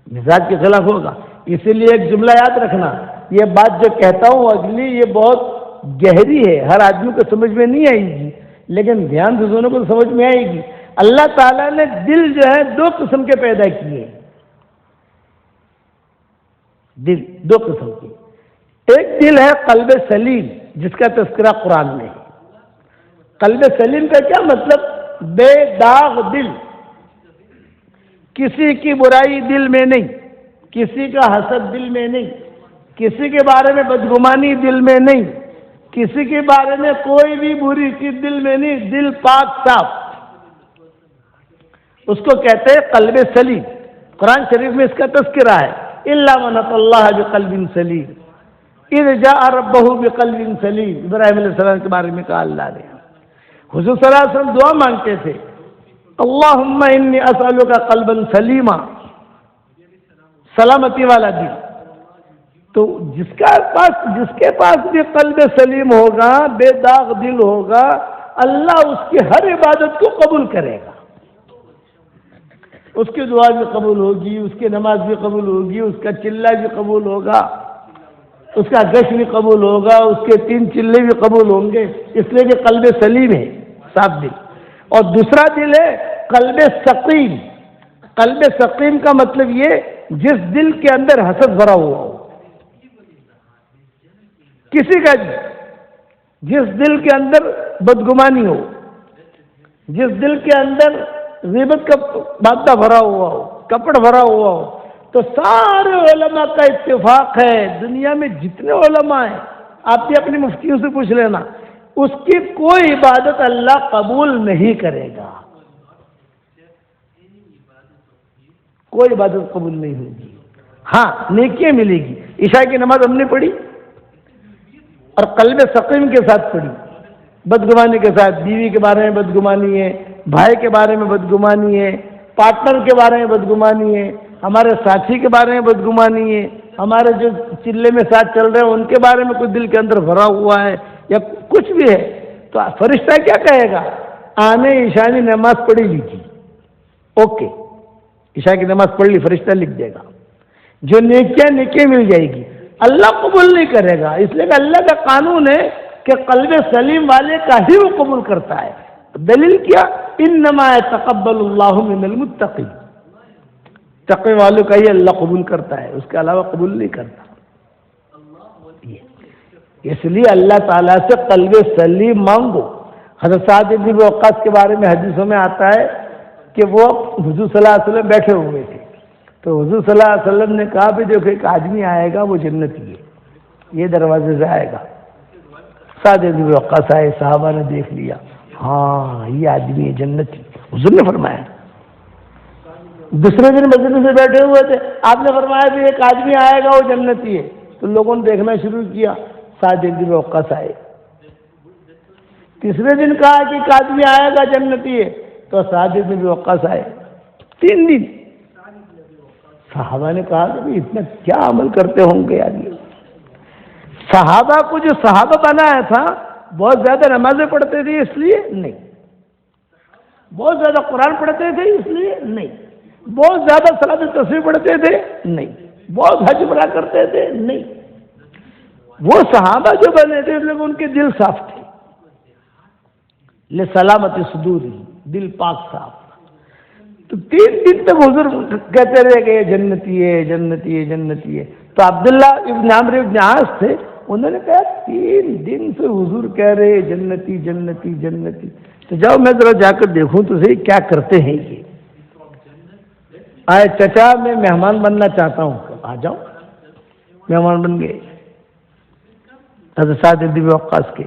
مزاج کے خلاف ہوگا، اسی لیے ایک جملہ یاد رکھنا، یہ بات جو کہتا ہوں اگلی یہ بہت گہری ہے، ہر آدمی کو سمجھ میں نہیں آئے گی، لیکن دھیان سے سنو کو سمجھ میں آئے گی۔ اللہ تعالیٰ نے دل جو ہے 2 قسم کے پیدا کیے، دل 2 قسم کے۔ ایک دل ہے قلب سلیم، جس کا تذکرہ قرآن میں ہے۔ قلب سلیم کا کیا مطلب؟ بے داغ دل، کسی کی برائی دل میں نہیں، کسی کا حسد دل میں نہیں، کسی کے بارے میں بدگمانی دل میں نہیں، کسی کے بارے میں کوئی بھی بری چیز دل میں نہیں، دل پاک صاف، اس کو کہتے ہیں قلب سلیم۔ قرآن شریف میں اس کا تذکرہ ہے، الا من اتى الله بقلب سلیم اذ جاء ربه بقلب سلیم۔ ابراہیم علیہ السلام کے بارے میں کہا اللہ نے۔ حضور صلی اللہ علیہ وسلم دعا مانگتے تھے، اللہم انی اسألک قلبا سلیما، سلامتی والا دل۔ تو جس کے پاس بھی قلب سلیم ہوگا، بے داغ دل ہوگا، اللہ اس کی ہر عبادت کو قبول کرے گا، اس کی دعا بھی قبول ہوگی، اس کی نماز بھی قبول ہوگی، اس کا چلہ بھی قبول ہوگا، اس کا گشت بھی قبول ہوگا، اس کے 3 چلے بھی قبول ہوں گے، اس لیے کہ قلب سلیم ہے، صاف دل۔ اور دوسرا دل ہے قلب سقیم۔ قلب سقیم کا مطلب یہ جس دل کے اندر حسد بھرا ہوا ہو، کسی کا جس دل کے اندر بدگمانی ہو، جس دل کے اندر غیبت کا مادہ بھرا ہوا ہو، کپڑ بھرا ہوا ہو، تو سارے علماء کا اتفاق ہے، دنیا میں جتنے علماء ہیں، آپ بھی اپنی مفتیوں سے پوچھ لینا، اس کی کوئی عبادت اللہ قبول نہیں کرے گا، کوئی عبادت قبول نہیں ہوگی۔ ہاں نیکیاں ملے گی۔ عشاء کی نماز ہم نے پڑھی اور قلب سقیم کے ساتھ پڑھی، بدگمانی کے ساتھ، بیوی کے بارے میں بدگمانی ہے، بھائی کے بارے میں بدگمانی ہے، پارٹنر کے بارے میں بدگمانی ہے، ہمارے ساتھی کے بارے میں بدگمانی ہے، ہمارے جو چلے میں ساتھ چل رہے ہیں ان کے بارے میں کوئی دل کے اندر بھرا ہوا ہے یا کچھ بھی ہے، تو فرشتہ کیا کہے گا؟ آنے عشاء کی نماز پڑھی لیجیے، اوکے، عشاء کی نماز پڑھ لی، فرشتہ لکھ دے گا، جو نیکیاں مل جائے گی۔ اللہ قبول نہیں کرے گا، اس لیے کہ اللہ کا قانون ہے کہ قلب سلیم والے کا ہی وہ قبول کرتا ہے۔ دلیل کیا؟ انما يتقبل اللہ من المتقین، تقوی والوں کا یہ اللہ قبول کرتا ہے، اس کے علاوہ قبول نہیں کرتا۔ اس لیے اللہ تعالیٰ سے قلب سلیم مانگو۔ حضرت سعد بن ابی وقاص کے بارے میں حدیثوں میں آتا ہے کہ وہ حضور صلی اللہ علیہ وسلم بیٹھے ہوئے تھے، تو حضور صلی اللہ علیہ وسلم نے کہا بھی دیکھو ایک آدمی آئے گا، وہ جنتی ہے، یہ دروازے سے آئے گا۔ سعد بن ابی وقاص آئے، صحابہ نے دیکھ لیا، ہاں یہ آدمی ہے جنتی، حضور نے فرمایا۔ دوسرے دن مسجد سے بیٹھے ہوئے تھے، آپ نے فرمایا بھی ایک آدمی آئے گا، وہ جنتی ہے، تو لوگوں نے دیکھنا شروع کیا، سعد بن ابی وقاص آئے۔ تیسرے دن کہا کہ ایک آدمی آئے گا جنتی ہے، تو سعد بن ابی وقاص آئے۔ 3 دن صحابہ نے کہا کہ اتنا کیا عمل کرتے ہوں گے یار یہ۔ صحابہ کو جو صحابہ بنایا تھا، بہت زیادہ نمازیں پڑھتے تھے اس لیے نہیں، بہت زیادہ قرآن پڑھتے تھے اس لیے نہیں، بہت زیادہ صلاۃ تسبیح پڑھتے تھے نہیں، بہت حج عمرہ کرتے تھے نہیں۔ وہ صحابہ جو بنے تھے ان کے دل صاف تھے، لسلامت صدور، دل پاک صاف۔ تو 3 دن تک حضور کہتے رہے کہ یہ جنتی ہے، جنتی ہے، جنتی ہے۔ تو عبداللہ ابن عمرو ابن عاص تھے، انہوں نے کہا 3 دن سے حضور کہہ رہے جنتی جنتی جنتی، تو جاؤ میں ذرا جا کر دیکھوں تو صحیح کیا کرتے ہیں یہ۔ آئے چچا میں مہمان بننا چاہتا ہوں، آ جاؤ، مہمان بن گئے حضرت سعد بن ابی وقاص کے۔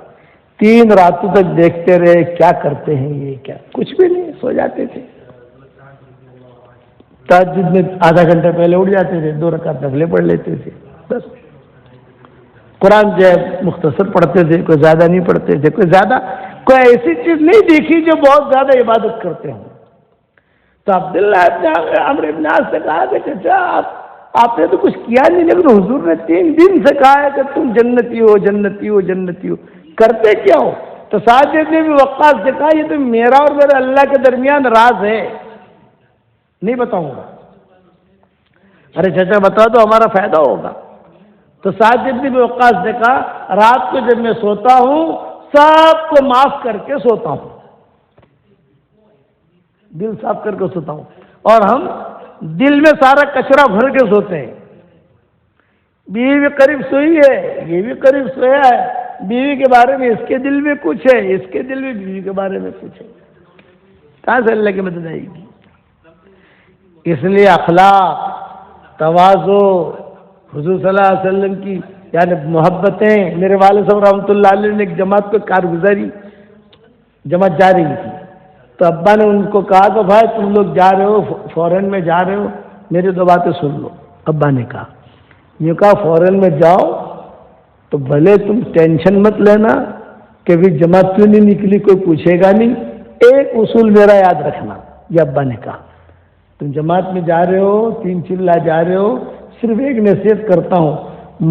3 راتوں تک دیکھتے رہے کیا کرتے ہیں یہ، کیا، کچھ بھی نہیں، سو جاتے تھے۔ تہجد میں آدھا گھنٹہ پہلے اٹھ جاتے تھے، 2 رکعت نفلیں پڑھ لیتے تھے بس۔ قرآن جو ہے مختصر پڑھتے تھے، کوئی زیادہ نہیں پڑھتے تھے، کوئی ایسی چیز نہیں دیکھی جو بہت زیادہ عبادت کرتے ہوں۔ تو عبداللہ ابن عمرو ابن عاص نے کہا کہ چچا آپ نے تو کچھ کیا نہیں، لیکن حضور نے 3 دن سے کہا ہے کہ تم جنتی ہو، جنتی ہو، جنتی ہو، کرتے کیا ہو؟ تو سعد بن ابی وقاص نے کہا یہ تو میرا اور میرے اللہ کے درمیان راز ہے، نہیں بتاؤں گا۔ ارے چچا بتا دو، ہمارا فائدہ ہوگا۔ تو سعد بن ابی وقاص نے کہا رات کو جب میں سوتا ہوں سب کو معاف کر کے سوتا ہوں، دل صاف کر کے سوتا ہوں، اور ہم دل میں سارا کچرا بھر کے سوتے ہیں۔ بیوی بھی قریب سوئی ہے، یہ بھی قریب سویا ہے، بیوی کے بارے میں اس کے دل میں کچھ ہے، اس کے دل میں بیوی کے بارے میں کچھ ہے، کہاں سے اللہ کی مدد آئے گی؟ اس لیے اخلاق، تواضع، حضور صلی اللہ علیہ وسلم کی یعنی محبتیں۔ میرے والد صاحب رحمۃ اللہ علیہ نے ایک جماعت کو کارگزاری، جماعت جا رہی تھی، تو ابا نے ان کو کہا کہ بھائی تم لوگ جا رہے ہو، فورن میں جا رہے ہو، میری 2 باتیں سن لو۔ ابا نے کہا، یہ کہا فورن میں جاؤ تو بھلے تم ٹینشن مت لینا کہ بھی جماعت کیوں نہیں نکلی، کوئی پوچھے گا نہیں، ایک اصول میرا یاد رکھنا۔ یہ ابا نے کہا تم جماعت میں جا رہے ہو، 3 چلا جا رہے ہو، صرف ایک نصیحت کرتا ہوں،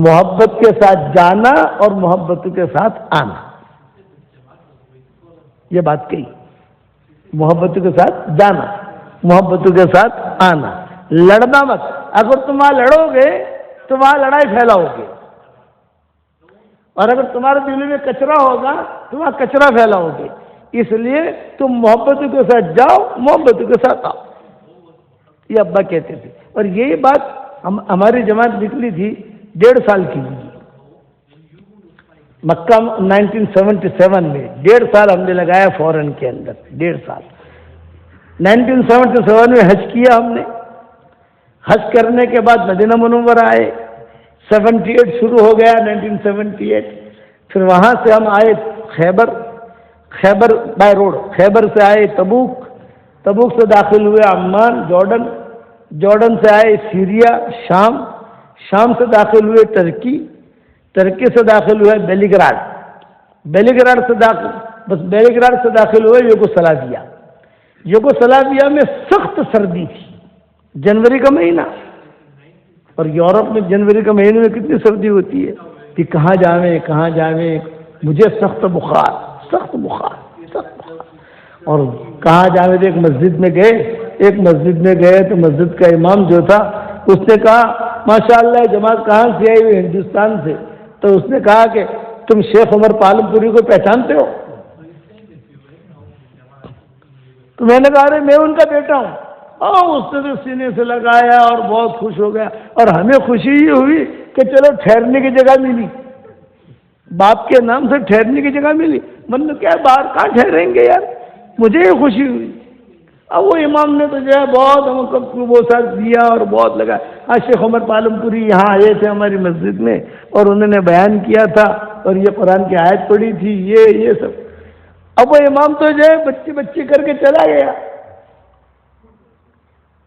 محبت کے ساتھ جانا اور محبت کے ساتھ آنا۔ یہ بات کہی، محبت کے ساتھ جانا، محبت کے ساتھ آنا، لڑنا مت۔ اگر تم وہاں لڑو گے تو وہاں لڑائی پھیلاؤ گے، اور اگر تمہارے دل میں کچرا ہوگا تو وہاں کچرا پھیلاؤ گے۔ اس لیے تم محبت کے ساتھ جاؤ، محبت کے ساتھ آؤ، یہ ابا کہتے تھے۔ اور یہی بات ہماری جماعت نکلی تھی 1.5 سال کی، مکہ 1977 میں 1.5 سال ہم نے لگایا فورن کے اندر، 1.5 سال۔ 1977 میں حج کیا ہم نے، حج کرنے کے بعد مدینہ منورہ آئے، 78 شروع ہو گیا 1978، پھر وہاں سے ہم آئے خیبر بائی روڈ، خیبر سے آئے تبوک سے داخل ہوئے عمان جارڈن سے آئے سیریا شام سے داخل ہوئے ترکی سے داخل ہوئے بیلیگراڈ سے داخل ہوئے یوگوسلاویا میں سخت سردی تھی، جنوری کا مہینہ، اور یورپ میں جنوری کے مہینے میں کتنی سردی ہوتی ہے کہ کہاں جاویں، مجھے سخت بخار، اور کہاں جاویں تو ایک مسجد میں گئے تو مسجد کا امام جو تھا اس نے کہا ماشاءاللہ جماعت کہاں سے آئی ہوئی؟ ہندوستان سے۔ تو اس نے کہا کہ تم شیخ عمر پالم پوری کو پہچانتے ہو؟ تو میں نے کہا ارے میں ان کا بیٹا ہوں۔ اس نے تو سینے سے لگایا اور بہت خوش ہو گیا. اور ہمیں خوشی یہ ہوئی کہ چلو ٹھہرنے کی جگہ ملی، باپ کے نام سے ٹھہرنے کی جگہ ملی. من کیا باہر کہاں ٹھہریں گے یار، مجھے یہ خوشی ہوئی. اب وہ امام نے تو جو ہے بہت ہم کو وہ ساتھ دیا اور بہت لگا. شیخ عمر پالم پوری یہاں آئے تھے ہماری مسجد میں اور انہوں نے بیان کیا تھا اور یہ قرآن کی آیت پڑھی تھی، یہ سب. اب وہ امام تو جو ہے بچی کر کے چلا گیا.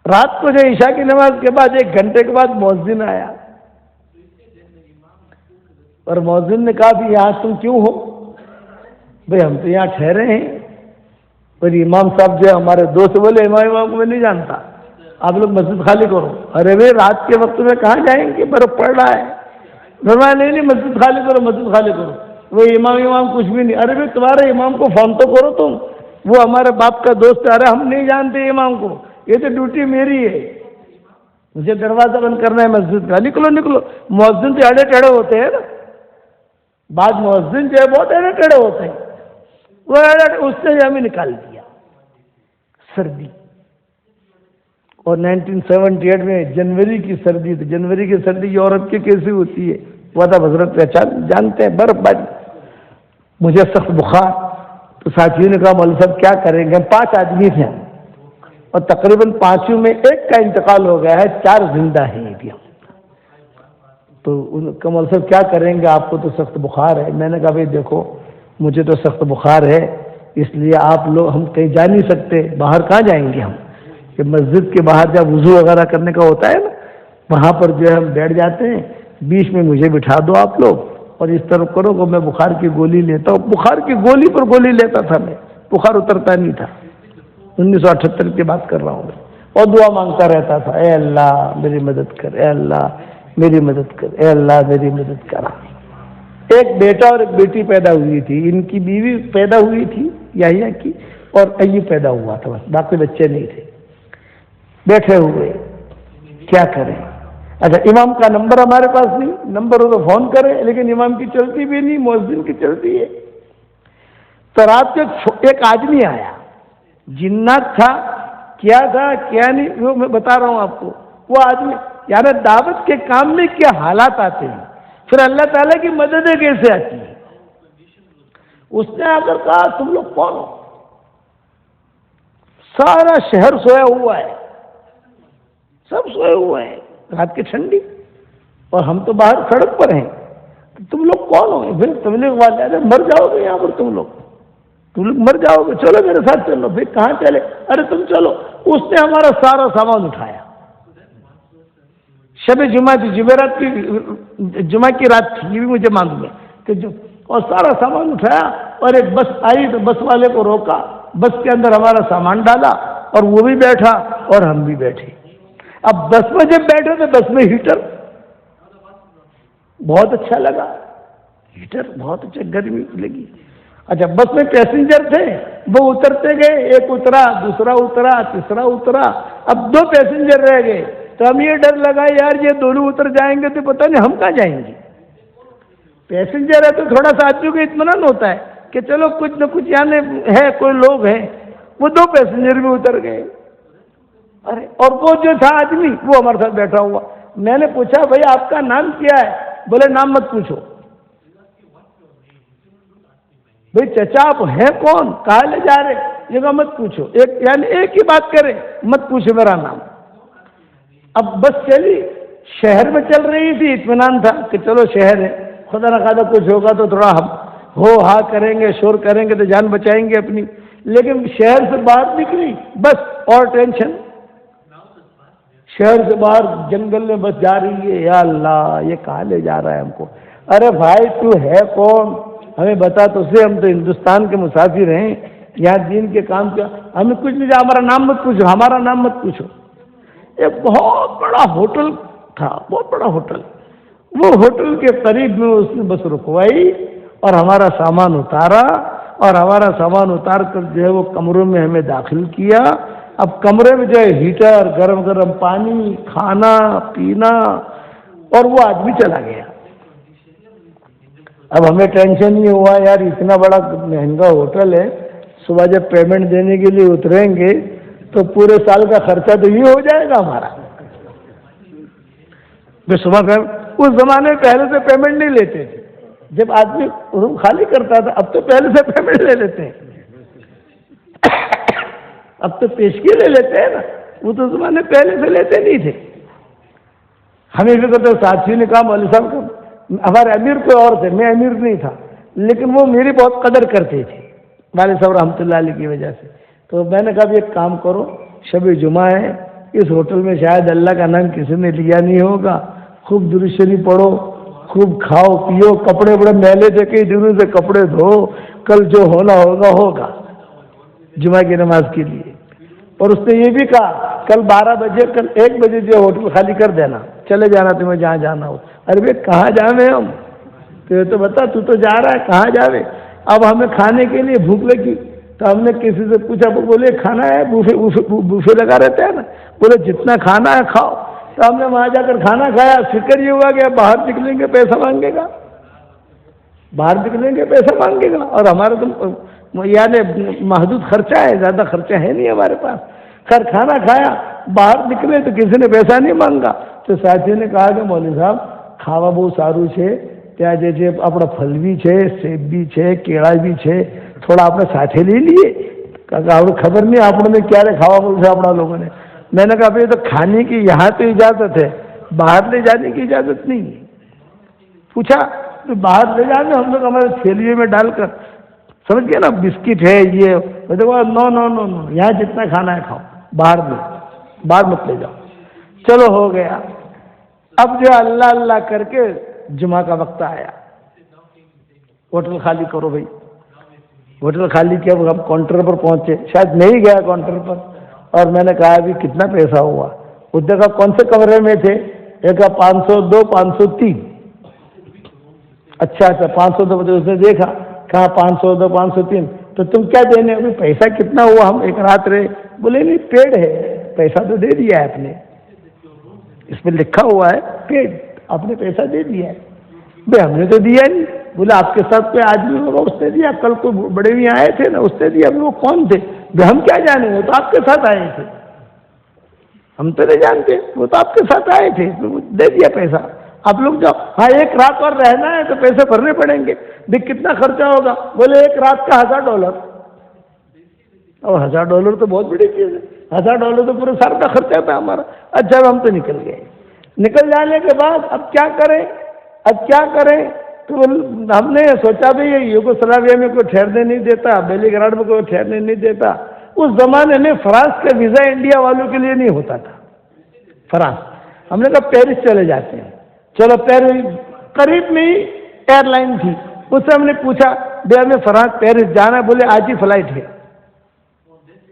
رات کو جو عشاء کی نماز کے بعد 1 گھنٹے کے بعد مؤذن آیا اور مؤذن نے کہا بھی یہاں تم کیوں ہو؟ بھئی ہم تو یہاں ٹھہرے ہیں. اور امام صاحب جو ہے ہمارے دوست بولے امام کو میں نہیں جانتا، آپ لوگ مسجد خالی کرو. ارے بھائی رات کے وقت میں کہاں جائیں گے، برف پڑ رہا ہے. فرمایا نہیں مسجد خالی کرو، مسجد خالی کرو. وہ امام کچھ بھی نہیں. ارے بھائی تمہارے امام کو فون تو کرو تم، وہ ہمارے باپ کا دوست ہے. ارے ہم نہیں جانتے امام کو، یہ تو ڈیوٹی میری ہے، مجھے دروازہ بند کرنا ہے مسجد کا. نکلو. مؤذن تو اڑے ٹڑے ہوتے ہیں نا، بعض مؤذن جو ہے بہت اڑے ٹڑے ہوتے ہیں. وہ اس نے ہمیں نکال دیا. سردی اور 1978 میں جنوری کی سردی تھی. جنوری کی سردی یورپ کی کیسی ہوتی ہے وعدہ حضرت پہچان جانتے ہیں، برف باری. مجھے سخت بخار. تو ساتھیوں نے کہا مولوی صاحب کیا کریں گے؟ 5 آدمی تھے اور تقریباً 5 میں 1 کا انتقال ہو گیا ہے، 4 زندہ ہیں ابھی. تو مولوی صاحب کیا کریں گے؟ آپ کو تو سخت بخار ہے. میں نے کہا بھائی دیکھو مجھے تو سخت بخار ہے، اس لیے آپ لوگ ہم کہیں جا نہیں سکتے. باہر کہاں جائیں گے ہم؟ کہ مسجد کے باہر جب وضو وغیرہ کرنے کا ہوتا ہے نا، وہاں پر جو ہے ہم بیٹھ جاتے ہیں. بیچ میں مجھے بٹھا دو آپ لوگ اور اس طرح کرو کہ میں بخار کی گولی لیتا ہوں. بخار کی گولی پر گولی لیتا تھا میں، بخار اترتا نہیں تھا. 1978 کی بات کر رہا ہوں میں. اور دعا مانگتا رہتا تھا، اے اللہ میری مدد کر، اے اللہ میری مدد کر، اے اللہ میری مدد کر. ایک بیٹا اور ایک بیٹی پیدا ہوئی تھی. ان کی بیوی پیدا ہوئی تھی یحییٰ کی، اور ایوب پیدا ہوا تھا، بس باقی بچے نہیں تھے. بیٹھے ہوئے کیا کریں؟ اچھا امام کا نمبر ہمارے پاس نہیں، نمبر ہو تو فون کریں، لیکن امام کی چلتی بھی نہیں، مؤذن کی چلتی ہے. تو رات کو ایک آدمی آیا، جنات تھا، کیا تھا کیا نہیں وہ میں بتا رہا ہوں آپ کو. وہ آدمی یعنی دعوت کے کام میں کیا حالات آتے ہیں، پھر اللہ تعالیٰ کی مددیں کیسے آتی ہیں. اس نے آ کر کہا تم لوگ کون ہو؟ سارا شہر سویا ہوا ہے، سب سوئے ہوئے ہیں، رات کی ٹھنڈی، اور ہم تو باہر سڑک پر ہیں. تم لوگ کون ہو؟ پھر تبلیغ والے مر جاؤ گے یہاں پر، تم لوگ مر جاؤ گے، چلو میرے ساتھ چلو. پھر کہاں چلے؟ ارے تم چلو. اس نے ہمارا سارا سامان اٹھایا. شب جمعہ تھی، جمعرات کی جمعہ کی رات تھی، یہ بھی مجھے معلوم ہے کہ اور سارا سامان اٹھایا. اور ایک بس آئی تو بس والے کو روکا، بس کے اندر ہمارا سامان ڈالا اور وہ بھی بیٹھا اور ہم بھی بیٹھے. اب بس میں جب بیٹھے تو بس میں ہیٹر بہت اچھا لگا، ہیٹر بہت اچھا، گرمی لگی. اچھا بس میں پیسنجر تھے، وہ اترتے گئے، ایک اترا، دوسرا اترا، تیسرا اترا. اب 2 پیسنجر رہ گئے. تو ہم یہ ڈر لگا یار یہ دونوں اتر جائیں گے تو پتہ نہیں ہم کہاں جائیں گے. پیسنجر ہے تو تھوڑا سا آدمی کو اطمینان ہوتا ہے کہ چلو کچھ نہ کچھ یعنی ہے، کوئی لوگ ہیں. وہ 2 پیسنجر بھی اتر گئے. ارے اور وہ جو تھا آدمی وہ ہمارے ساتھ بیٹھا ہوا. میں نے پوچھا بھائی آپ کا نام کیا ہے؟ بولے نام مت پوچھو. بھائی چچا آپ ہیں کون؟ کہاں لے جا رہے؟ یہ کہا مت پوچھو. یعنی ایک ہی بات کرے، مت پوچھو میرا نام. اب بس چلی، شہر میں چل رہی تھی، اطمینان تھا کہ چلو شہر ہے، خدا نہ خدا کچھ ہوگا تو تھوڑا ہم ہو ہا کریں گے، شور کریں گے تو جان بچائیں گے اپنی. لیکن شہر سے باہر نکلی بس اور ٹینشن. شہر سے باہر جنگل میں بس جا رہی ہے. یا اللہ یہ کہاں لے جا رہا ہے ہم کو؟ ارے بھائی تو ہے کون؟ ہمیں بتا تو سے، ہم تو ہندوستان کے مسافر ہیں، یہاں دین کے کام کیا. ہمیں کچھ نہیں، ہمارا نام مت پوچھو، ہمارا نام مت پوچھو. ایک بہت بڑا ہوٹل تھا، بہت بڑا ہوٹل. وہ ہوٹل کے قریب میں اس نے بس رکوائی اور ہمارا سامان اتارا، اور ہمارا سامان اتار کر جو ہے وہ کمروں میں ہمیں داخل کیا. اب کمرے میں جو ہے ہیٹر، گرم گرم پانی، کھانا پینا، اور وہ آدمی چلا گیا. اب ہمیں ٹینشن نہیں ہوا یار اتنا بڑا مہنگا ہوٹل ہے، صبح جب پیمنٹ دینے کے لیے اتریں گے تو پورے سال کا خرچہ تو یہ ہو جائے گا ہمارا. صبح کر اس زمانے میں پہلے سے پیمنٹ نہیں لیتے تھے. جب آدمی روم خالی کرتا تھا اب تو پہلے سے پیمنٹ لے لیتے ہیں. اب تو پیشگی لے لیتے ہیں نا, وہ تو زمانے پہلے سے لیتے نہیں تھے. ہمیں بھی تو ساتھی نے کہا مولوی صاحب کو, ہمارے امیر کوئی اور تھے, میں امیر نہیں تھا, لیکن وہ میری بہت قدر کرتے تھے والد صاحب رحمۃ اللہ علیہ کی وجہ سے. تو میں نے کہا ایک کام کرو, شب جمعہ ہے, اس ہوٹل میں شاید اللہ کا نام کسی نے لیا نہیں ہوگا, خوب درود شریف پڑھو, خوب کھاؤ پیو, کپڑے بڑے میلے تھے کئی دنوں سے کپڑے دھو, کل جو ہونا ہوگا ہوگا جمعہ کی نماز کے لیے. اور اس نے یہ بھی کہا کل 12 بجے کل 1 بجے جو ہوٹل خالی کر دینا, چلے جانا تمہیں جہاں جانا ہو. ارے بھائی کہاں جاوے ہم, تو یہ تو بتا, تو جا رہا ہے کہاں جاوے. اب ہمیں کھانے کے لیے بھوک لگی تو ہم نے کسی سے پوچھا, بولے کھانا ہے, بوفے لگا رہتا ہے نا, بولے جتنا کھانا ہے کھاؤ. تو ہم نے وہاں جا کر کھانا کھایا. فکر یہ ہوا کہ باہر نکلیں گے پیسہ مانگے گا, باہر نکلیں گے پیسہ مانگے گا, اور ہمارا تو یعنی محدود خرچہ ہے, زیادہ خرچہ ہے نہیں ہمارے پاس. خیر کھانا کھایا, باہر نکلے تو کسی نے پیسہ نہیں مانگا. تو ساتھی نے کہا کہ مولوی صاحب ખાવા બહુ સારું છે, ત્યાં જે છે આપણા ફલ બી છે, સેબ બી છે, કેળા બી છે, થોડા આપણે સાથે લઈ લઈએ, કારણ કે આપણે ખબર નહીં આપણને ક્યારે ખાવા મળશે આપણા લોકોને. میں نے کہا بھائی تو کھانے کی یہاں تو اجازت ہے, باہر لے جانے کی اجازت نہیں ہے. پوچھا تو باہر لے جانے, ہم لوگ ہمارے تھیلیے میں ڈال کر, سمجھ گئے نا, بسکٹ ہے یہ, نو نو نو نو, یہاں جتنا کھانا ہے کھاؤ, باہر میں باہر مت لے جاؤ. چلو ہو گیا. اب جو اللہ اللہ کر کے جمعہ کا وقت آیا, ہوٹل خالی کرو بھائی. ہوٹل خالی کیا, ہم کاؤنٹر پر پہنچے, شاید نہیں گیا کاؤنٹر پر, اور میں نے کہا ابھی کتنا پیسہ ہوا. اس نے کہا کون سے کمرے میں تھے, ایک کہا 502 503. اچھا 502. اس نے دیکھا, کہا 502 503. تو تم کیا دینے, ابھی پیسہ کتنا ہوا, ہم ایک رات رہے. بولے نہیں پیڈ ہے, پیسہ تو دے دیا ہے آپ نے, اس میں لکھا ہوا ہے پیڈ, آپ نے پیسہ دے دیا ہے. بھائی ہم نے تو دیا نہیں. بولے آپ کے ساتھ کوئی آدمی ہوگا اس نے دیا, کل کوئی بڑے بھی آئے تھے نا اس نے دیا. وہ کون تھے, ہم کیا جانے, وہ تو آپ کے ساتھ آئے تھے, ہم تو نہیں جانتے, وہ تو آپ کے ساتھ آئے تھے, دے دیا پیسہ. آپ لوگ جاؤ. ہاں ایک رات اور رہنا ہے تو پیسے بھرنے پڑیں گے. بھی کتنا خرچہ ہوگا, بولے ایک رات کا $1000. اور $1000 تو بہت بڑی چیز ہے, $1000 تو پورے سال کا خرچہ تھا ہمارا. اچھا ہم تو نکل گئے. نکل جانے کے بعد اب کیا کریں, تو ہم نے سوچا بھی یہ یوگوسلاویا میں کوئی ٹھہرنے نہیں دیتا, بیلی گراڈ میں کوئی ٹھہرنے نہیں دیتا. اس زمانے میں فرانس کا ویزا انڈیا والوں کے لیے نہیں ہوتا تھا, فرانس. ہم نے کہا پیرس چلے جاتے ہیں. چلو پیرس قریب میں ہی ایئر لائن تھی, اس سے ہم نے پوچھا بھائی ہمیں فرانس پیرس جانا ہے. بولے آج ہی فلائٹ ہے,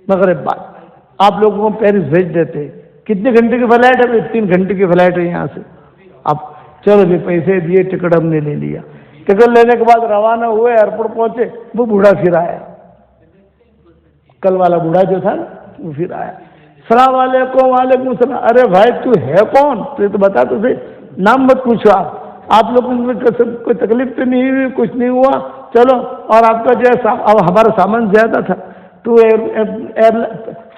مغرب بعد آپ لوگوں کو پیرس بھیج دیتے. کتنے گھنٹے کی فلائٹ ہے, 3 گھنٹے کی فلائٹ ہے یہاں سے. اب چلو بھی پیسے دیے, ٹکٹ ہم نے لے لیا. ٹکٹ لینے کے بعد روانہ ہوئے, ایئرپورٹ پہنچے, وہ بوڑھا پھر آیا, کل والا بوڑھا جو تھا نا وہ پھر آیا. السلام علیکم. وعلیکم السلام. ارے بھائی تو ہے کون, تو بتا, تو صحیح نام مت پوچھو. آپ لوگوں میں کوئی تکلیف تو نہیں ہوئی, کچھ نہیں ہوا, چلو. اور آپ کا جو ہے اب ہمارا سامان زیادہ تھا, تو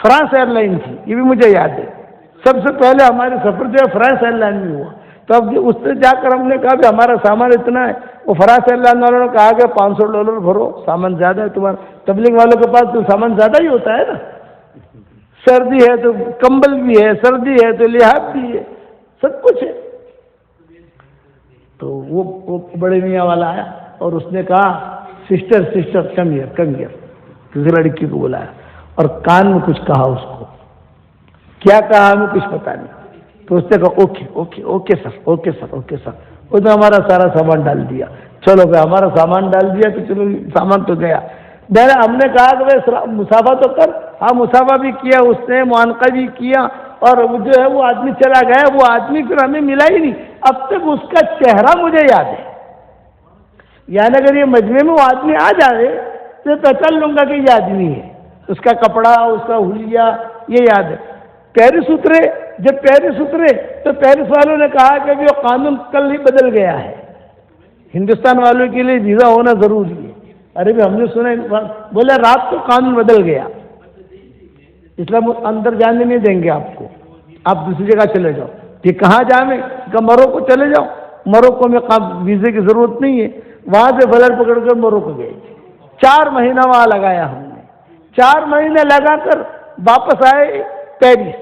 فرانس ایئر لائن تھی, یہ بھی مجھے یاد ہے. سب سے پہلے ہمارے سفر جو ہے فرانس ایئر لائن میں ہوا. تو اب اس سے جا کر ہم نے کہا کہ ہمارا سامان اتنا ہے. وہ فرانس ایئر لائن والوں نے کہا کہ $500 بھرو, سامان زیادہ ہے تمہارا. تبلیغ والوں کے پاس تو سامان زیادہ ہی ہوتا ہے نا, سردی ہے تو کمبل بھی ہے, سردی ہے تو لحاف بھی ہے, سب کچھ ہے. تو وہ بڑے میاں والا آیا اور اس نے کہا سسٹر کم ہیئر. کسی لڑکی کو بلایا اور کان میں کچھ کہا. اس کو کیا کہا ہمیں کچھ پتا نہیں. تو اس نے کہا اوکے سر. اس نے ہمارا سارا سامان ڈال دیا. چلو بھائی ہمارا سامان ڈال دیا تو چلو سامان تو گیا. ہم نے کہا کہ بھائی مسافہ تو کر. ہاں مسافہ بھی کیا اس نے, معانقہ بھی کیا, اور جو ہے وہ آدمی چلا گیا. وہ آدمی پھر ہمیں ملا ہی نہیں. اب تک اس کا چہرہ مجھے یاد ہے, یعنی اگر یہ مجمع میں وہ آدمی آ جائے تو پہچان لوں گا کہ یہ آدمی ہے. اس کا کپڑا, اس کا حلیہ یہ یاد ہے. جب پیرس اترے تو پیرس والوں نے کہا کہ وہ قانون کل ہی بدل گیا ہے, ہندوستان والوں کے لیے ویزا ہونا ضروری ہے. ارے بھی ہم نے سنا, بولے رات کو قانون بدل گیا. اسلام اندر جانے نہیں دیں گے آپ کو، آپ دوسری جگہ چلے جاؤ۔ کہ کہاں جائیں؟ کہ موروکو چلے جاؤ، موروکو میں ویزے کی ضرورت نہیں ہے۔ وہاں سے فلائٹ پکڑ کر موروکو گئے، 4 مہینہ وہاں لگایا ہم نے، 4 مہینے لگا کر واپس آئے پیرس،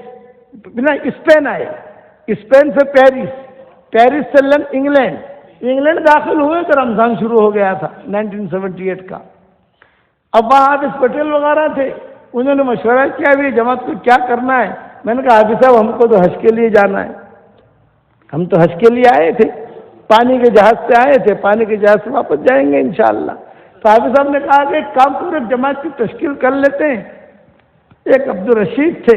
اسپین آئے، اسپین سے پیرس، پیرس سے انگلینڈ داخل ہوئے تو رمضان شروع ہو گیا تھا 1978 کا۔ اب وہاں حافظ پٹیل وغیرہ تھے، انہوں نے مشورہ کیا بھی جماعت کو کیا کرنا ہے۔ میں نے کہا حافظ صاحب ہم کو تو حج کے لیے جانا ہے، ہم تو حج کے لیے آئے تھے، پانی کے جہاز سے آئے تھے، پانی کے جہاز سے واپس جائیں گے انشاءاللہ۔ تو حافظ صاحب نے کہا کہ ایک کام کرو، جماعت کی تشکیل کر لیتے ہیں۔ ایک عبدالرشید تھے،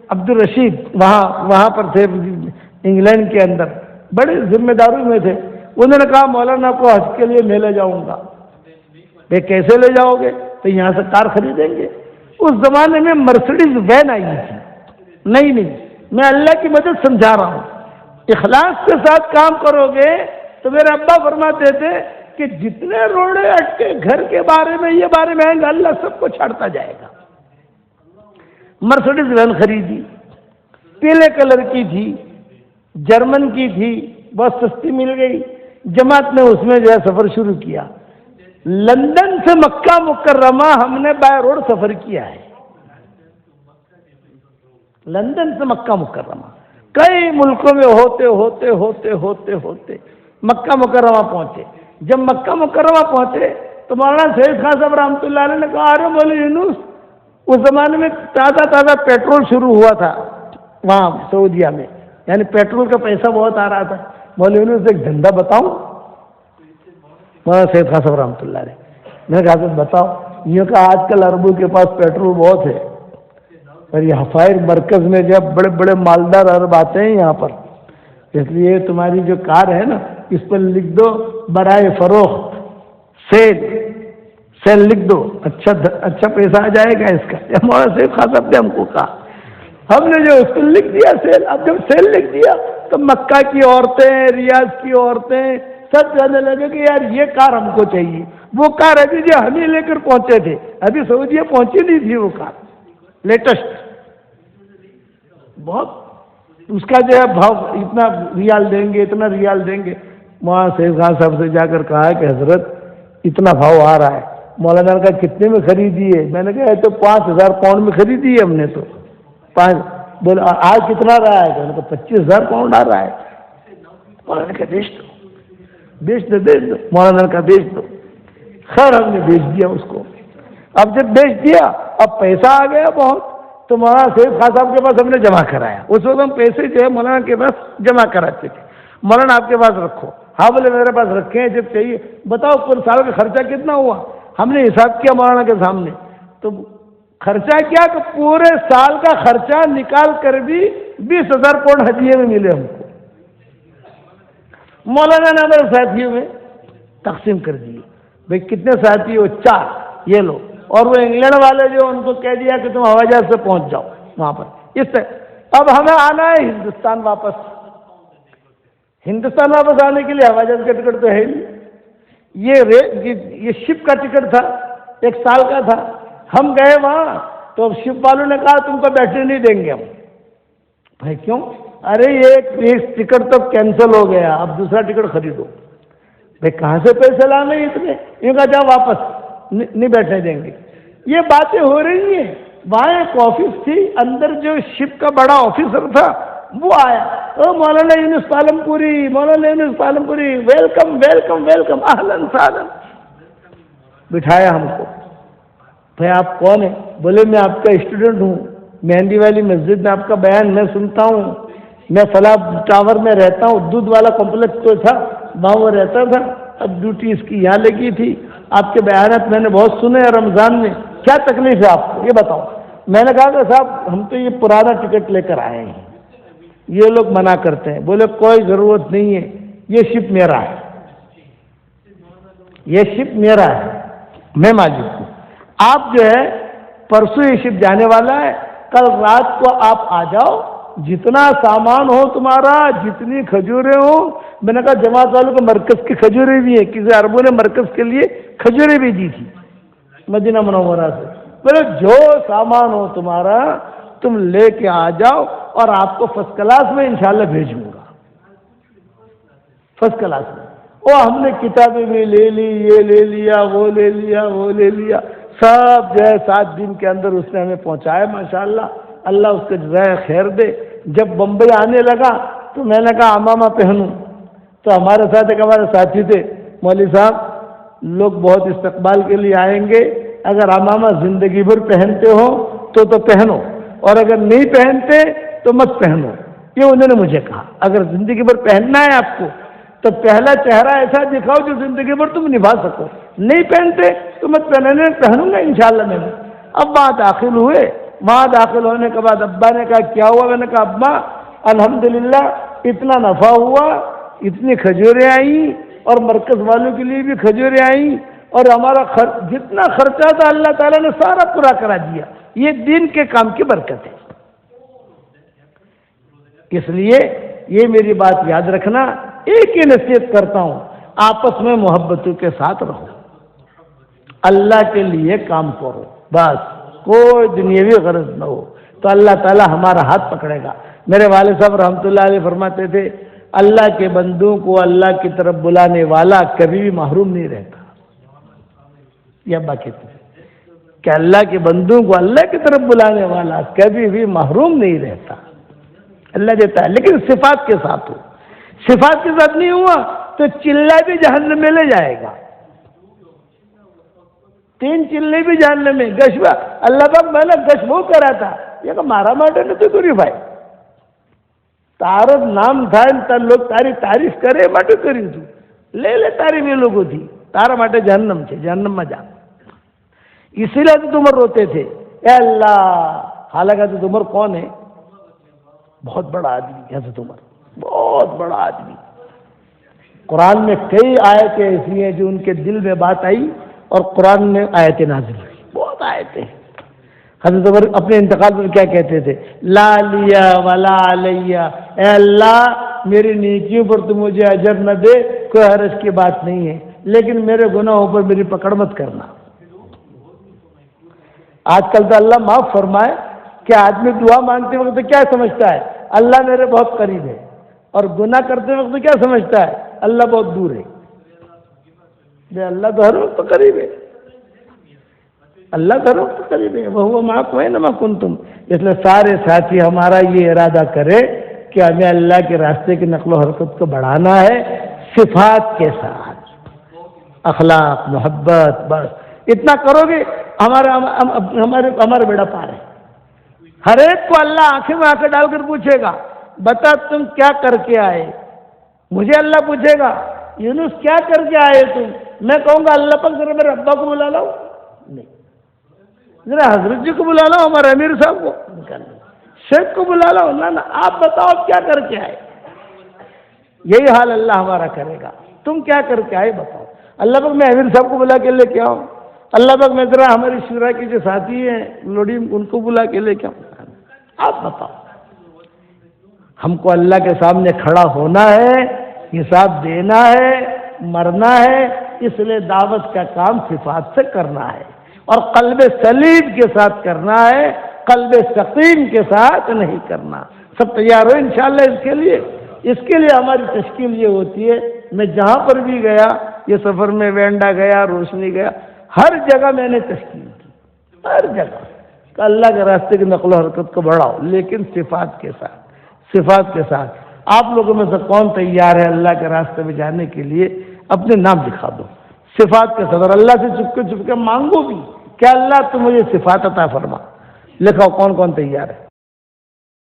عبدالرشید وہاں پر تھے انگلینڈ کے اندر، بڑے ذمہ داری میں تھے۔ انہوں نے کہا مولانا کو حج کے لیے میں لے جاؤں گا۔ بھائی کیسے لے جاؤ گے؟ تو یہاں سے کار خریدیں گے۔ اس زمانے میں مرسڈیز وین آئی تھی، نہیں میں اللہ کی مدد سمجھا رہا ہوں، اخلاص کے ساتھ کام کرو گے تو میرے ابا فرماتے تھے کہ جتنے روڑے اٹکے گھر کے بارے میں یہ بارے میں آئیں گے اللہ سب کو چھاڑتا جائے گا۔ مرسڈیز وین خریدی، پیلے کلر کی تھی، جرمن کی تھی، بہت سستی مل گئی۔ جماعت نے اس میں جو ہے سفر شروع کیا۔ لندن سے مکہ مکرمہ ہم نے بائی روڈ سفر کیا ہے، لندن سے مکہ مکرمہ، کئی ملکوں میں ہوتے ہوتے ہوتے ہوتے ہوتے مکہ مکرمہ پہنچے۔ جب مکہ مکرمہ پہنچے تو مولانا سید خان صاحب رحمۃ اللہ علیہ نے کہا ارے مولوی یونس، اس زمانے میں تازہ پیٹرول شروع ہوا تھا وہاں سعودیہ میں، یعنی پیٹرول کا پیسہ بہت آ رہا تھا۔ مولوی یونس ایک دھندا بتاؤں؟ مولانا سید خان صاحب رحمۃ اللہ علیہ میں نے کہا بتاؤ۔ یہ کہ آج کل عربوں کے پاس پیٹرول بہت ہے، اور یہ حفائر مرکز میں جب بڑے بڑے مالدار عرب آتے ہیں یہاں پر، اس لیے تمہاری جو کار ہے نا اس پر لکھ دو برائے فروخت سیل لکھ دو، اچھا پیسہ آ جائے گا اس کا۔ مولانا سید خان صاحب نے ہم کو کہا، ہم نے جو اس کو لکھ دیا سیل۔ اب جب سیل لکھ دیا تو مکہ کی عورتیں، ریاض کی عورتیں سب کہنے لگے کہ یار یہ کار ہم کو چاہیے۔ وہ کار ابھی جو ہم ہی لے کر پہنچے تھے، ابھی سعودیہ پہنچی نہیں تھی وہ کار، لیٹسٹ بہت، اس کا جو ہے بھاؤ اتنا ریال دیں گے، اتنا ریال دیں گے۔ وہاں سید خان صاحب سے جا کر کہا کہ حضرت اتنا بھاؤ آ رہا ہے۔ مولانا کا کتنے میں خریدی ہے؟ میں نے کہا تو 5000 پاؤنڈ میں خریدی ہے ہم نے تو۔ بولے آج کتنا رہا ہے؟ میں نے کہا 25000 پاؤنڈ آ رہا ہے۔ مولانا کا بیچ دو، مولانا کا بیچ دو۔ خیر ہم نے بیچ دیا اس کو۔ اب جب بیچ دیا اب پیسہ آ گیا بہت، تو مولانا سید خان صاحب کے پاس ہم نے جمع کرایا۔ اس وقت ہم پیسے جو ہے مولانا کے پاس جمع کراتے تھے۔ مولانا آپ کے پاس رکھو، ہاں بولے میرے پاس رکھے ہیں، جب چاہیے بتاؤ پورے سال کا خرچہ کتنا ہوا؟ ہم نے حساب کیا مولانا کے سامنے، تو خرچہ کیا کہ پورے سال کا خرچہ نکال کر بھی 20000 پاؤنڈ ہدیے میں ملے ہم کو۔ مولانا نے ہمارے ساتھیوں میں تقسیم کر دیے، بھائی کتنے ساتھی ہو؟ 4، یہ لو۔ اور وہ انگلینڈ والے جو ان کو کہہ دیا کہ تم ہوائی جہاز سے پہنچ جاؤ وہاں پر۔ اس طرح اب ہمیں آنا ہے ہندوستان واپس آنے کے لیے ہوائی جہاز کا ٹکٹ تو ہے نہیں، یہ شپ کا ٹکٹ تھا، 1 سال کا تھا۔ ہم گئے وہاں تو شپ والوں نے کہا تم کو بیٹھنے نہیں دیں گے ہم۔ بھائی کیوں؟ ارے یہ ٹکٹ تو کینسل ہو گیا، اب دوسرا ٹکٹ خریدو۔ بھائی کہاں سے پیسے لانے اتنے؟ یہ کہا جاؤ واپس، نہیں بیٹھنے دیں گے۔ یہ باتیں ہو رہی ہیں، وہاں ایک آفس تھی، اندر جو شپ کا بڑا آفیسر تھا وہ آیا، او مولانا یونس پالم پوری، مولانا یونس پالم پوری، ویلکم ویلکم ویلکم، اہلاً سہلاً۔ بٹھایا ہم کو۔ بھائی آپ کون ہیں؟ بولے میں آپ کا اسٹوڈنٹ ہوں، مہندی والی مسجد میں آپ کا بیان میں سنتا ہوں، میں فلاں ٹاور میں رہتا ہوں، دودھ والا کمپلیکس تو تھا وہاں وہ رہتا تھا، اب ڈیوٹی اس کی یہاں لگی تھی، آپ کے بیانات میں نے بہت سنے ہیں رمضان میں، کیا تکلیف ہے آپ کو یہ بتاؤ۔ میں نے کہا کہ صاحب ہم تو یہ پرانا ٹکٹ لے کر آئے ہیں، یہ لوگ منع کرتے ہیں۔ بولے کوئی ضرورت نہیں ہے، یہ شپ میرا ہے، یہ شپ میرا ہے، میں مالک ہوں۔ آپ جو ہے پرسوں یہ شپ جانے والا ہے، کل رات کو آپ آ جاؤ، جتنا سامان ہو تمہارا، جتنی کھجوریں ہوں۔ میں نے کہا جماعت والوں کو مرکز کی کھجوریں بھی ہیں، کسی عربوں نے مرکز کے لیے کھجوریں بھی دی تھی مدینہ منورہ سے۔ بولے جو سامان ہو تمہارا تم لے کے آ جاؤ اور آپ کو فرسٹ کلاس میں انشاءاللہ بھیجوں گا، فرسٹ کلاس میں۔ اور ہم نے کتابیں بھی لے لی، یہ لے لیا، وہ لے لیا، وہ لے لیا، سب جو ہے 7 دن کے اندر اس نے ہمیں پہنچایا ماشاءاللہ، اللہ اس کو جزائے خیر دے۔ جب بمبئی آنے لگا تو میں نے کہا عمامہ پہنوں، تو ہمارے ساتھ ایک ہمارے ساتھی تھے، مولوی صاحب لوگ بہت استقبال کے لیے آئیں گے، اگر عمامہ زندگی بھر پہنتے ہو تو پہنو، اور اگر نہیں پہنتے تو مت پہنو۔ یہ انہوں نے مجھے کہا اگر زندگی بھر پہننا ہے آپ کو تو پہلا چہرہ ایسا دکھاؤ جو زندگی بھر تم نبھا سکو، نہیں پہنتے تو مت پہننے، پہنوں گا انشاءاللہ میں نے۔ اب وہاں داخل ہوئے، وہاں داخل ہونے کے بعد ابا نے کہا کیا ہوا؟ میں نے کہا ابا الحمدللہ اتنا نفع ہوا، اتنی کھجوریں آئیں اور مرکز والوں کے لیے بھی کھجوریں آئیں، اور ہمارا جتنا خرچہ تھا اللہ تعالیٰ نے سارا پورا کرا دیا، یہ دین کے کام کی برکت ہے۔ اس لیے یہ میری بات یاد رکھنا، ایک ہی نصیحت کرتا ہوں، آپس میں محبتوں کے ساتھ رہو، اللہ کے لیے کام کرو، بس کوئی دنیاوی غرض نہ ہو تو اللہ تعالیٰ ہمارا ہاتھ پکڑے گا۔ میرے والد صاحب رحمۃ اللہ علیہ فرماتے تھے اللہ کے بندوں کو اللہ کی طرف بلانے والا کبھی بھی محروم نہیں رہتا۔ یہ ابا کہتے ہیں کہ اللہ کے بندوں کو اللہ کی طرف بلانے والا کبھی بھی محروم نہیں رہتا، اللہ دیتا ہے، لیکن صفات کے ساتھ ہو۔ صفات کے ساتھ نہیں ہوا تو چلہ بھی جہنم میں لے جائے گا، 3 چلے بھی جہنم میں۔ گشوا اللہ پاک میں نے گشبو کرا تھا، یہ کہ مارا ماٹے نے تو کری بھائی تارت نام تھا لوگ تاری تعریف کرے ماٹے کری تو لے لے تعریف یہ لوگوں تھی تارا ماٹے جہنم سے، جہنم میں جا، اسی لیے تو تمہر روتے تھے اے اللہ، حالانکہ تو تمہر کون ہے؟ بہت بڑا آدمی، حضرت عمر بہت بڑا آدمی۔ قرآن میں کئی آیتیں ایسی ہیں جو ان کے دل میں بات آئی اور قرآن میں آیتیں نازل ہوئی، بہت آیتیں۔ حضرت عمر اپنے انتقال پر کیا کہتے تھے؟ لا لیا ولا علیہ، اے اللہ میری نیکیوں پر تو مجھے اجر نہ دے، کوئی حرج کی بات نہیں ہے، لیکن میرے گناہوں پر میری پکڑ مت کرنا۔ آج کل تو اللہ معاف فرمائے کہ آدمی دعا مانگتے وقت کیا سمجھتا ہے؟ اللہ میرے بہت قریب ہے، اور گناہ کرتے وقت کیا سمجھتا ہے؟ اللہ بہت دور ہے۔ اللہ تو ہر وقت قریب ہے، اللہ کا روح تو قریب ہے، وہ معکم اینما کنتم۔ اس لیے سارے ساتھی ہمارا یہ ارادہ کرے کہ ہمیں اللہ کے راستے کی نقل و حرکت کو بڑھانا ہے، صفات کے ساتھ، اخلاق، محبت، بس اتنا کرو گے ہمارا بیڑا پار ہے۔ ہر ایک کو اللہ آنکھیں میں آنکھیں ڈال کر پوچھے گا بتا تم کیا کر کے آئے؟ مجھے اللہ پوچھے گا یونس کیا کر کے آئے تم؟ میں کہوں گا اللہ پاک ذرا میرے ابا کو بلا لاؤ، نہیں ذرا حضرت جی کو بلا لاؤ، ہمارے امیر صاحب کو، شیخ کو بلا لاؤ، نہ آپ بتاؤ کیا کر کے آئے۔ یہی حال اللہ ہمارا کرے گا، تم کیا کر کے آئے بتاؤ۔ اللہ پاک میں امیر صاحب کو بلا کے لے کے آؤں، اللہ پاک میں ذرا ہماری شورا کے جو ساتھی ہیں لوڈی ان کو بلا کے لے کے آؤں، آپ بتاؤ۔ ہم کو اللہ کے سامنے کھڑا ہونا ہے، حساب دینا ہے، مرنا ہے، اس لیے دعوت کا کام صفات سے کرنا ہے اور قلب سلیم کے ساتھ کرنا ہے، قلب سقیم کے ساتھ نہیں کرنا۔ سب تیار ہو انشاءاللہ اس کے لیے ہماری تشکیل یہ ہوتی ہے۔ میں جہاں پر بھی گیا، یہ سفر میں وینڈا گیا، روشنی گیا، ہر جگہ میں نے تشکیل کی، ہر جگہ کہ اللہ کے راستے کی نقل و حرکت کو بڑھاؤ، لیکن صفات کے ساتھ، صفات کے ساتھ۔ آپ لوگوں میں سے کون تیار ہے اللہ کے راستے میں جانے کے لیے؟ اپنے نام دکھا دو صفات کے ساتھ، اور اللہ سے چپ کے مانگو بھی کہ اللہ تم مجھے صفات عطا فرما۔ لکھاؤ کون کون تیار ہے؟